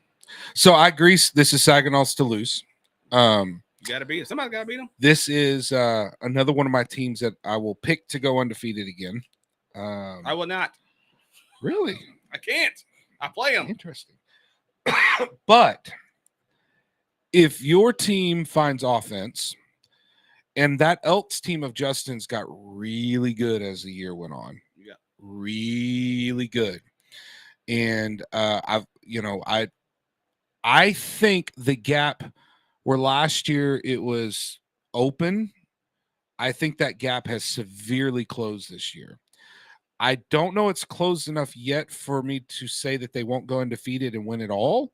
So I agree. This is Saginaw's to lose. You got to beat them. Somebody's got to beat them. This is another one of my teams that I will pick to go undefeated again. I will not. Really? I can't. I play them. Interesting. But if your team finds offense, and that Elks team of Justin's got really good as the year went on. Yeah. Really good. And I think the gap where last year it was open, I think that gap has severely closed this year. I don't know it's closed enough yet for me to say that they won't go undefeated and win it all.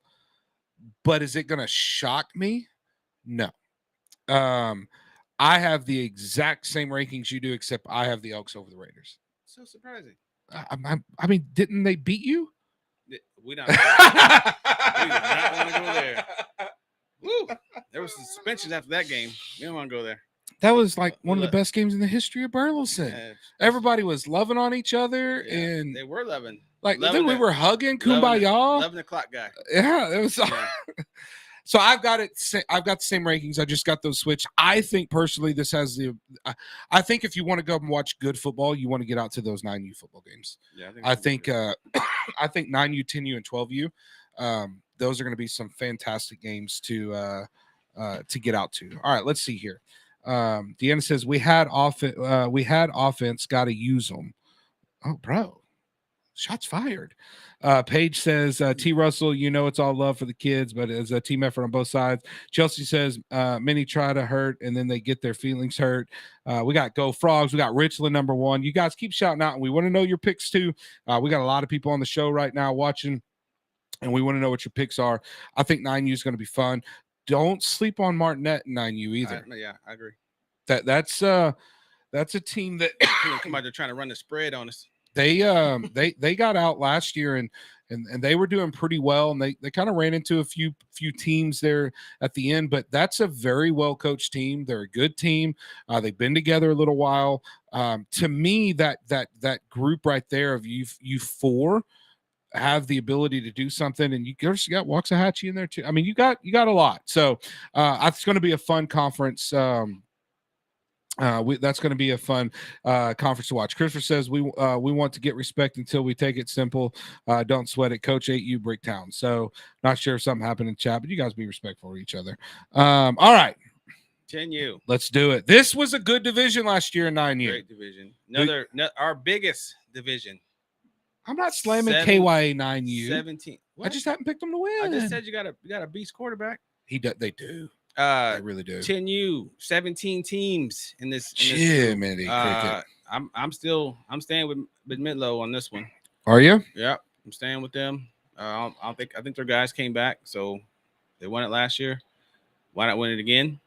But is it going to shock me? No. I have the exact same rankings you do, except I have the Elks over the Raiders. So surprising. I mean, didn't they beat you? We don't. We do not want to go there. Woo. There was suspensions after that game. We don't want to go there. That was like one of the best games in the history of Burleson. Yeah. Everybody was loving on each other, and they were loving. Like we were hugging, kumbaya. Loving the clock guy. Yeah, it was. Yeah. So I've got the same rankings. I just got those switched. I think personally, this has the. I think if you want to go and watch good football, you want to get out to those 9U football games. Yeah, I think 9U, 10U, and 12U. Those are going to be some fantastic games to get out to. All right, let's see here. Deanna says we had offense, got to use them. Oh, bro. Shots fired. Paige says, T. Russell, it's all love for the kids, but it's a team effort on both sides. Chelsea says, many try to hurt and then they get their feelings hurt. We got Go Frogs. We got Richland ¡1. You guys keep shouting out, and we want to know your picks too. We got a lot of people on the show right now watching, and we want to know what your picks are. I think 9U is going to be fun. Don't sleep on Martinet in 9U either. I agree. That's a team that come out there trying to run the spread on us. They got out last year and they were doing pretty well, and they kind of ran into a few teams there at the end, but that's a very well coached team. They're a good team. They've been together a little while. To me, that group right there of you four have the ability to do something, and you got Waxahachie in there too. I mean, you got a lot. So it's going to be a fun conference. That's going to be a fun conference to watch. Christopher says we want to get respect until we take it simple. Don't sweat it. Coach 8U Bricktown. So not sure if something happened in chat, but you guys be respectful to each other. All right. 10U. Let's do it. This was a good division last year in 9U. Great division. Our biggest division. I'm not slamming KYA 9U. 17. What? I just haven't picked them to win. I just said you got a beast quarterback. They do. They really do. 10U, 17 teams in this. Jiminy cricket. I'm staying with Midlow on this one. Are you? Yeah, I'm staying with them. I think their guys came back, so they won it last year. Why not win it again?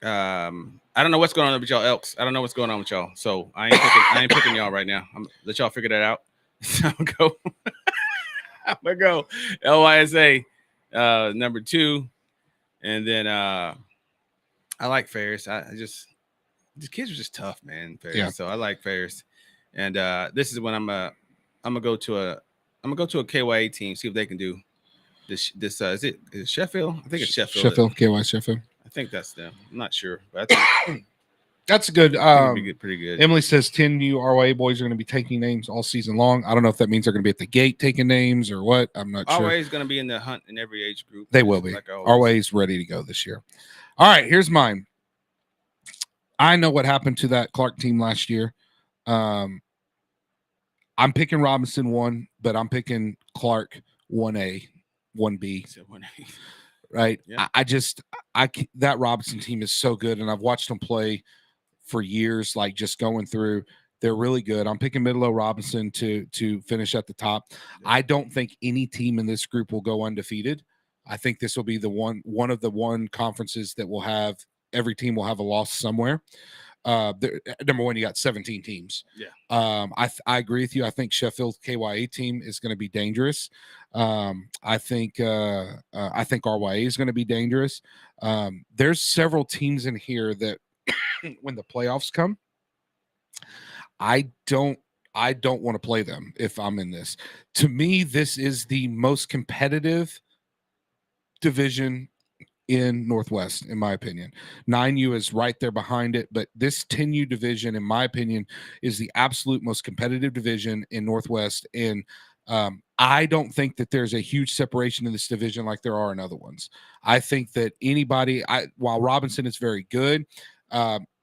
I don't know what's going on with y'all Elks. I don't know what's going on with y'all. So I ain't picking y'all right now. I'm let y'all figure that out. I'm gonna go LYSA number 2. And then I like Ferris. These kids are just tough, man. Ferris. Yeah. So I like Ferris. And this is when I'm gonna go to a KYA team, see if they can do this. Is it Sheffield? I think it's Sheffield. Sheffield, KY Sheffield. I think that's them. I'm not sure, but I think that's good. Pretty good. Emily says 10U RYA boys are going to be taking names all season long. I don't know if that means they're going to be at the gate taking names or what. I'm not sure. RYA is going to be in the hunt in every age group. They will be. RYA is ready to go this year. All right, here's mine. I know what happened to that Clark team last year. I'm picking Robinson 1, but I'm picking Clark 1A, 1B. 1A. right? Yeah. That Robinson team is so good, and I've watched them play for years. Like just going through, they're really good. I'm picking Middle Robinson to finish at the top. I don't think any team in this group will go undefeated. I think this will be the one of the conferences that will have every team will have a loss somewhere. Number one, you got 17 teams. Yeah. I agree with you. I think Sheffield KYA team is going to be dangerous. I think RYA is going to be dangerous. There's several teams in here that when the playoffs come, I don't want to play them if I'm in this. To me, this is the most competitive division in Northwest, in my opinion. 9U is right there behind it, but this 10U division, in my opinion, is the absolute most competitive division in Northwest. And I don't think that there's a huge separation in this division like there are in other ones. I think that while Robinson is very good,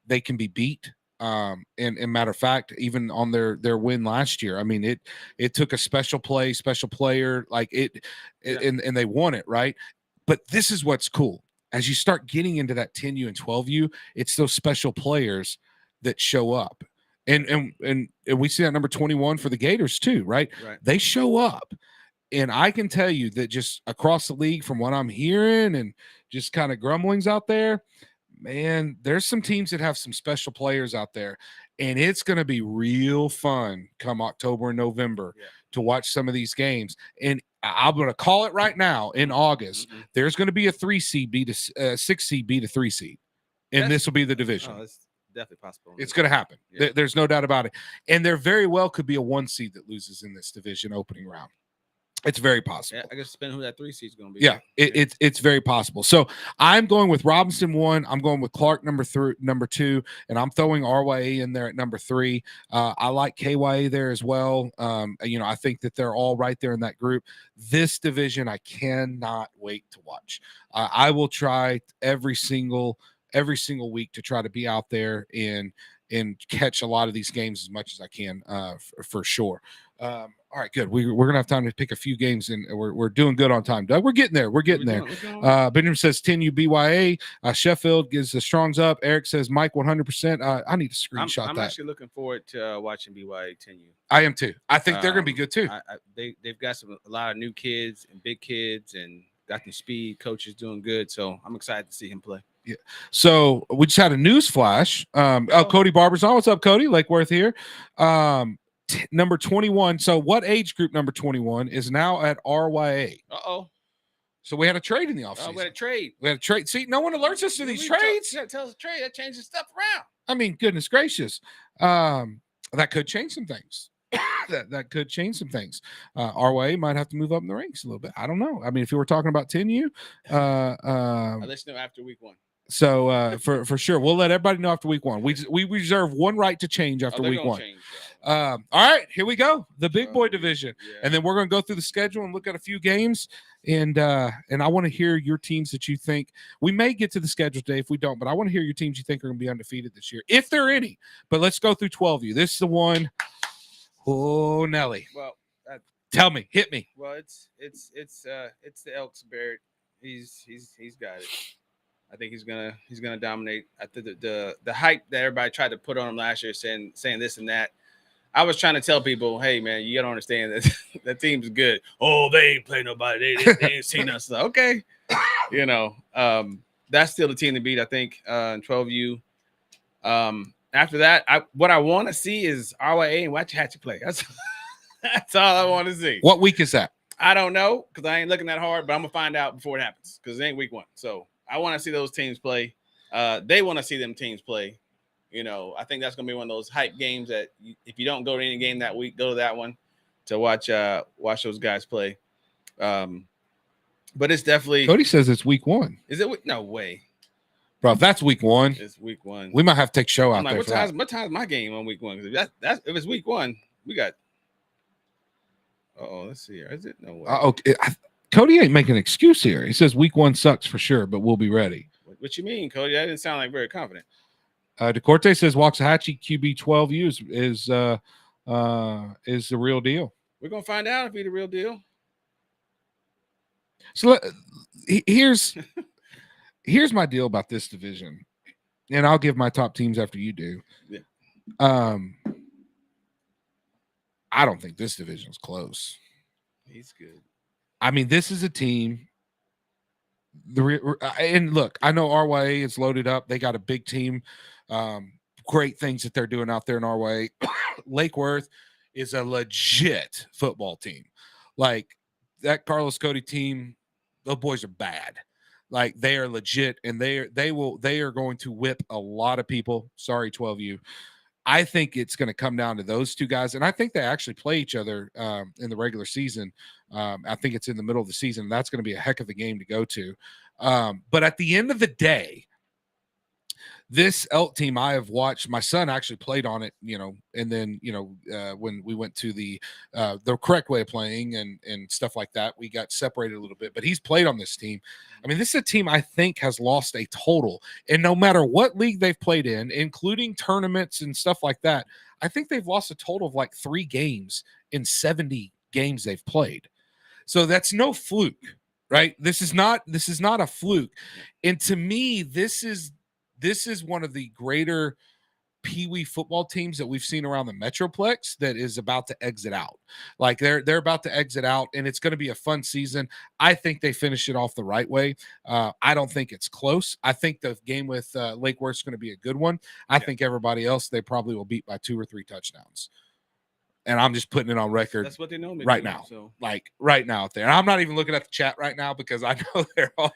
they can be beat. And matter of fact, even on their win last year, I mean, it took a special player, like it, Yeah. and they won it, right? But this is what's cool. As you start getting into that 10U and 12U, it's those special players that show up. And we see that number 21 for the Gators too, right? Right. They show up. And I can tell you that just across the league, from what I'm hearing and just kind of grumblings out there, man, there's some teams that have some special players out there. And it's going to be real fun come October and November to watch some of these games. And I'm going to call it right now in August. Mm-hmm. There's going to be a 3 seed beat a 6 seed beat a 3 seed. And this will be the division. Oh, it's definitely possible. It's going to happen. Yeah. There's no doubt about it. And there very well could be a 1 seed that loses in this division opening round. It's very possible. Yeah, I guess depending who that 3 seed is going to be. Yeah, it's very possible. So I'm going with Robinson 1. I'm going with Clark number 2, and I'm throwing RYA in there at number 3. I like KYA there as well. I think that they're all right there in that group. This division, I cannot wait to watch. I will try every single week to try to be out there and catch a lot of these games as much as I can, for sure. All right, good. We're gonna have time to pick a few games, and we're doing good on time, Doug. We're getting there. Benjamin says 10U BYA. Sheffield gives the Strongs up. Eric says Mike 100%. I need to screenshot I'm that. actually looking forward to watching BYA 10U. I am too. I think they're gonna be good too. They've got a lot of new kids and big kids, and got the speed. Coach is doing good, so I'm excited to see him play. Yeah. So we just had a news flash. Cody Barber's on. What's up, Cody? Lake Worth here. Number 21. So what age group number 21 is now at RYA? So we had a trade in the offseason. We had a trade. See, no one alerts us to these trades. Tell us a trade. That changes stuff around. I mean, goodness gracious. That could change some things. that could change some things. RYA might have to move up in the ranks a little bit. I don't know. I mean, if you were talking about 10U, I'll let you know after week 1. So for sure, we'll let everybody know after week 1. We reserve one right to change after week 1. All right, here we go. The big boy division, and then we're going to go through the schedule and look at a few games. And I want to hear your teams that you think. We may get to the schedule today if we don't, but I want to hear your teams you think are going to be undefeated this year, if there are any. But let's go through 12U. This is the one. Oh, Nelly. Well, tell me, hit me. Well, it's the Elks. Barrett. He's got it. I think he's gonna dominate. I think the hype that everybody tried to put on him last year, saying this and that. I was trying to tell people, hey man, you gotta understand that that team's good. Oh, they ain't play nobody. They ain't seen us. Okay, that's still the team to beat. I think in 12U. After that, what I want to see is RYA and Waxahachie play. That's all I want to see. What week is that? I don't know because I ain't looking that hard, but I'm gonna find out before it happens because it ain't week 1. So I want to see those teams play. They want to see them teams play. I think that's gonna be one of those hype games that if you don't go to any game that week, go to that one to watch those guys play. But it's definitely. Cody says it's week 1. Is it? No way. Bro, if that's week 1, it's week 1. We might have to take show out like, there. What time's my game on week 1? Because if it's week 1, we got. Let's see here. Is it? No way. Okay. Cody ain't making an excuse here. He says week 1 sucks for sure, but we'll be ready. What you mean, Cody? That didn't sound like very confident. DeCorte says Waxahachie QB 12U is the real deal. We're gonna find out if he's the real deal. So here's my deal about this division, and I'll give my top teams after you do. Yeah. I don't think this division's close. He's good. I mean, this is a team. And look, I know RYA is loaded up. They got a big team. Great things that they're doing out there in RYA. Lake Worth is a legit football team. Like that Carlos Cody team, those boys are bad. Like they are legit, and they are going to whip a lot of people. Sorry, 12U. I think it's going to come down to those two guys, and I think they actually play each other in the regular season. I think it's in the middle of the season. That's going to be a heck of a game to go to. But at the end of the day, this Elk team I have watched, my son actually played on it, and then, when we went to the correct way of playing and stuff like that, we got separated a little bit, but he's played on this team. I mean, this is a team I think has lost a total, and no matter what league they've played in, including tournaments and stuff like that, I think they've lost a total of like 3 games in 70 games they've played. So that's no fluke, right? This is not a fluke. And to me, this is one of the greater Pee-wee football teams that we've seen around the Metroplex that is about to exit out. Like they're about to exit out, and it's going to be a fun season. I think they finish it off the right way. I don't think it's close. I think the game with Lake Worth is going to be a good one. I think everybody else, they probably will beat by 2 or 3 touchdowns. And I'm just putting it on record. That's what they know right now. So. Like right now out there. And I'm not even looking at the chat right now because I know they're all,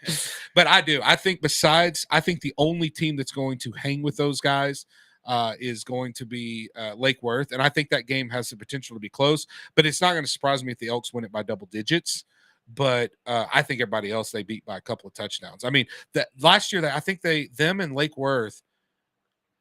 but I do. I think the only team that's going to hang with those guys is going to be Lake Worth. And I think that game has the potential to be close, but it's not going to surprise me if the Elks win it by double digits. But I think everybody else, they beat by a couple of touchdowns. I mean, that last year, I think them and Lake Worth,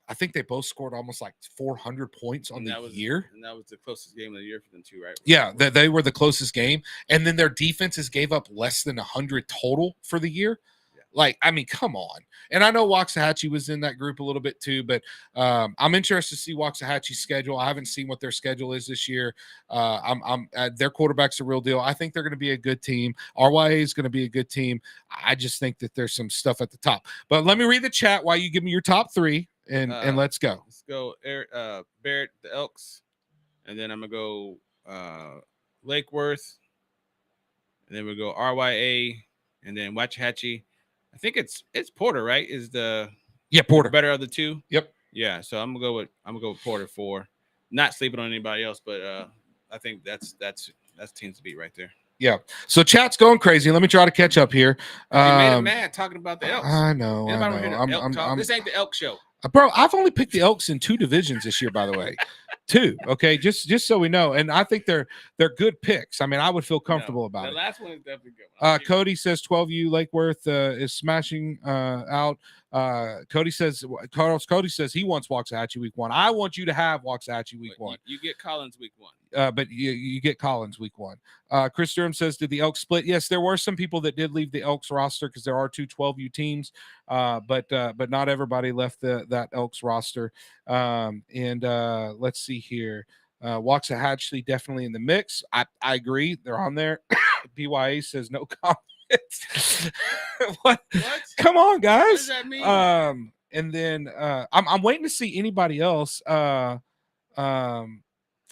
I think they both scored almost like 400 points on the year. And that was the closest game of the year for them too, right? Yeah, they were the closest game. And then their defenses gave up less than 100 total for the year. Yeah. Like, I mean, come on. And I know Waxahachie was in that group a little bit too, but I'm interested to see Waxahachie's schedule. I haven't seen what their schedule is this year. Their quarterback's a real deal. I think they're going to be a good team. RYA is going to be a good team. I just think that there's some stuff at the top. But let me read the chat while you give me your top 3. And let's go. Let's go Barrett, the Elks, and then I'm gonna go Lake Worth, and then we'll go RYA, and then Waxahachie. I think it's Porter, right? Is the Porter better of the 2? Yep. Yeah, so I'm gonna go with Porter 4. Not sleeping on anybody else, but I think that's teams to beat right there. Yeah. So chat's going crazy. Let me try to catch up here. You made him mad talking about the Elks. I know. This ain't the Elk show. Bro, I've only picked the Elks in 2 divisions this year, by the way. 2, okay, just so we know. And I think they're good picks. I mean, I would feel comfortable about it. The last one is definitely good. Cody says 12U Lake Worth is smashing out. Cody says he wants Waxahachie week 1. I want you to have Waxahachie week 1. You get Collins week 1. But you get Collins week 1. Chris Durham says, did the Elks split? Yes, there were some people that did leave the Elks roster because there are 2 12U teams, but not everybody left that Elks roster. Let's see here. Waxahachie definitely in the mix. I agree. They're on there. BYA says no comments. What? Come on, guys. What does that mean? And then I'm waiting to see anybody else.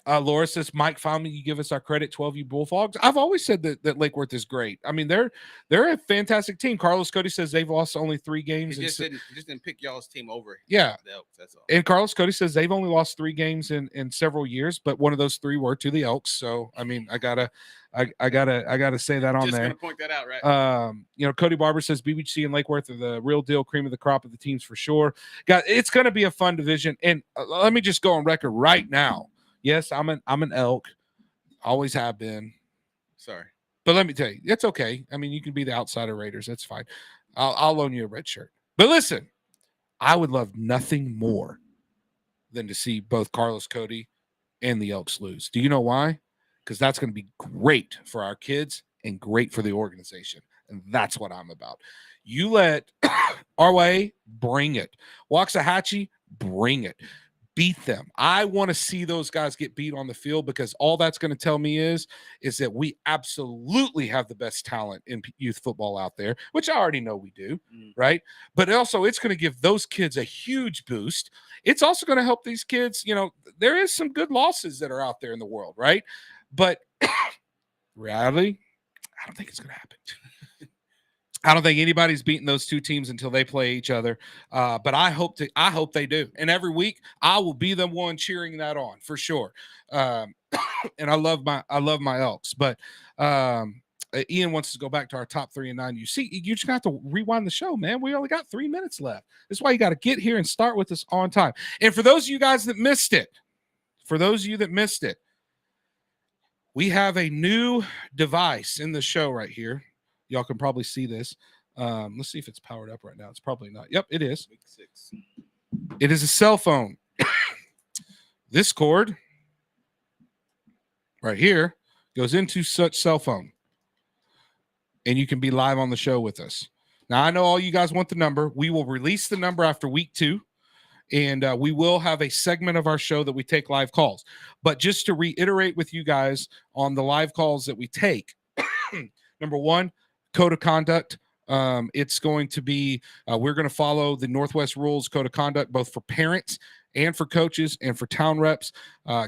Laura says, Mike, finally you give us our credit, 12U Bullfrogs. I've always said that Lake Worth is great. I mean, they're a fantastic team. Carlos Cody says they've lost only 3 games. He just didn't pick y'all's team over. Yeah. The Elks, that's all. And Carlos Cody says they've only lost 3 games in several years, but one of those 3 were to the Elks. So I mean, I gotta say that on just there. Gonna point that out, right? Cody Barber says BBC and Lake Worth are the real deal, cream of the crop of the teams for sure. It's gonna be a fun division. And let me just go on record right now. Yes, I'm an Elk. Always have been. Sorry. But let me tell you, it's okay. I mean, you can be the outsider Raiders. That's fine. I'll loan you a red shirt. But listen, I would love nothing more than to see both Carlos Cody and the Elks lose. Do you know why? Because that's going to be great for our kids and great for the organization. And that's what I'm about. You let RYA bring it. Waxahachie, bring it. beat them. I want to see those guys get beat on the field, because all that's going to tell me is that we absolutely have the best talent in youth football out there, which I already know we do, right? But also it's going to give those kids a huge boost. It's also going to help these kids. There is some good losses that are out there in the world, right? But reality, I don't think it's going to happen. I don't think anybody's beating those two teams until they play each other. But I hope they do. And every week I will be the one cheering that on for sure. And I love my Elks. But Ian wants to go back to our top 3 and 9. You see, you just got to rewind the show, man. We only got 3 minutes left. That's why you got to get here and start with us on time. And for those of you guys that missed it, we have a new device in the show right here. Y'all can probably see this. Let's see if it's powered up right now. It's probably not. Yep, it is. Week 6. It is a cell phone. This cord right here goes into such cell phone, and you can be live on the show with us. Now, I know all you guys want the number. We will release the number after week 2, and we will have a segment of our show that we take live calls. But just to reiterate with you guys on the live calls that we take, number 1, code of conduct. It's going to be, we're going to follow the Northwest Rules Code of Conduct, both for parents and for coaches and for town reps.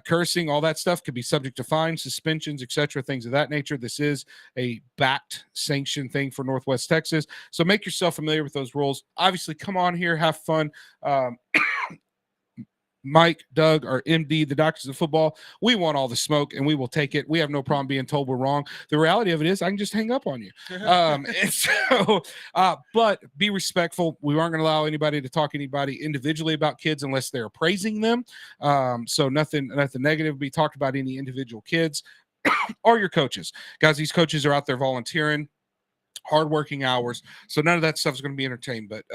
Cursing, all that stuff could be subject to fines, suspensions, etc., things of that nature. This is a backed sanctioned thing for Northwest Texas. So make yourself familiar with those rules. Obviously, come on here, have fun. Mike, Doug, or MD, the doctors of football, we want all the smoke and we will take it. We have no problem being told we're wrong. The reality of it is I can just hang up on you. But be respectful. We aren't going to allow anybody to talk to anybody individually about kids unless they're praising them. So nothing negative be talked about any individual kids or your coaches. Guys, these coaches are out there volunteering, hardworking hours. So none of that stuff is going to be entertained. But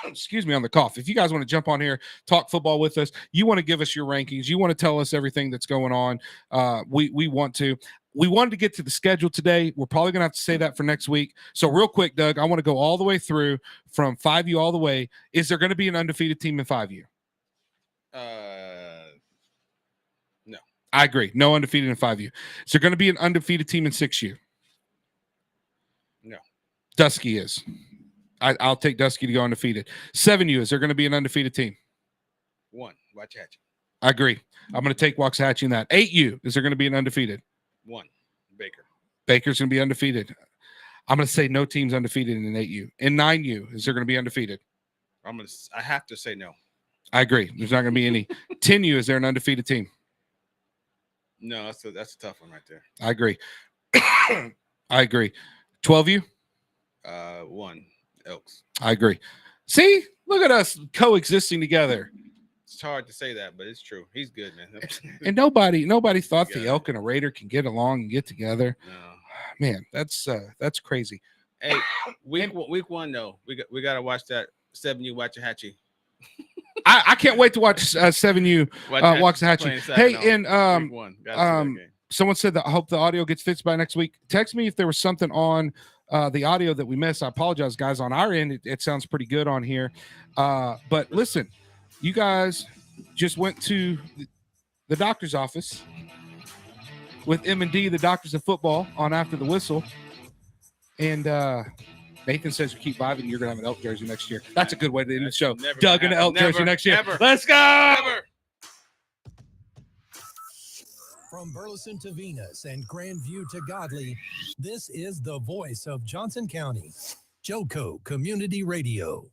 excuse me on the cough. If you guys want to jump on here, talk football with us, you want to give us your rankings, you want to tell us everything that's going on, we want to. We wanted to get to the schedule today. We're probably going to have to say that for next week. So real quick, Doug, I want to go all the way through from 5U all the way. Is there going to be an undefeated team in 5U? No. I agree. No undefeated in 5U. Is there going to be an undefeated team in 6U? No. Dusky is. I'll take Dusky to go undefeated. 7U, is there going to be an undefeated team? 1, Waxahachie. I agree. I'm going to take Waxahachie in that. 8U, is there going to be an undefeated? 1, Baker. Baker's going to be undefeated. I'm going to say no team's undefeated in 8U. In 9U, is there going to be undefeated? I have to say no. I agree. There's not going to be any. 10U, is there an undefeated team? No, that's a tough one right there. I agree. I agree. 12U? 1, Elks. I agree. See, look at us coexisting together. It's hard to say that, but it's true. He's good, man. And nobody thought the Elk and a Raider can get along and get together. No. Man, that's crazy. Hey, week 1 though, we got to watch that 7U Waxahachie. I can't wait to watch 7U Waxahachie. Hey, and someone said that I hope the audio gets fixed by next week. Text me if there was something on the audio that we missed. I apologize, guys. On our end, it sounds pretty good on here. But listen, you guys just went to the doctor's office with M&D, the doctors of football, on After the Whistle. And Nathan says you keep vibing, you're going to have an Elk jersey next year. That's a good way to end the show. Doug in an Elk jersey next year. Never. Let's go! Never. From Burleson to Venus and Grandview to Godley, this is the voice of Johnson County, Joco Community Radio.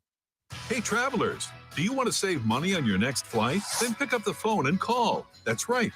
Hey, travelers, do you want to save money on your next flight? Then pick up the phone and call. That's right.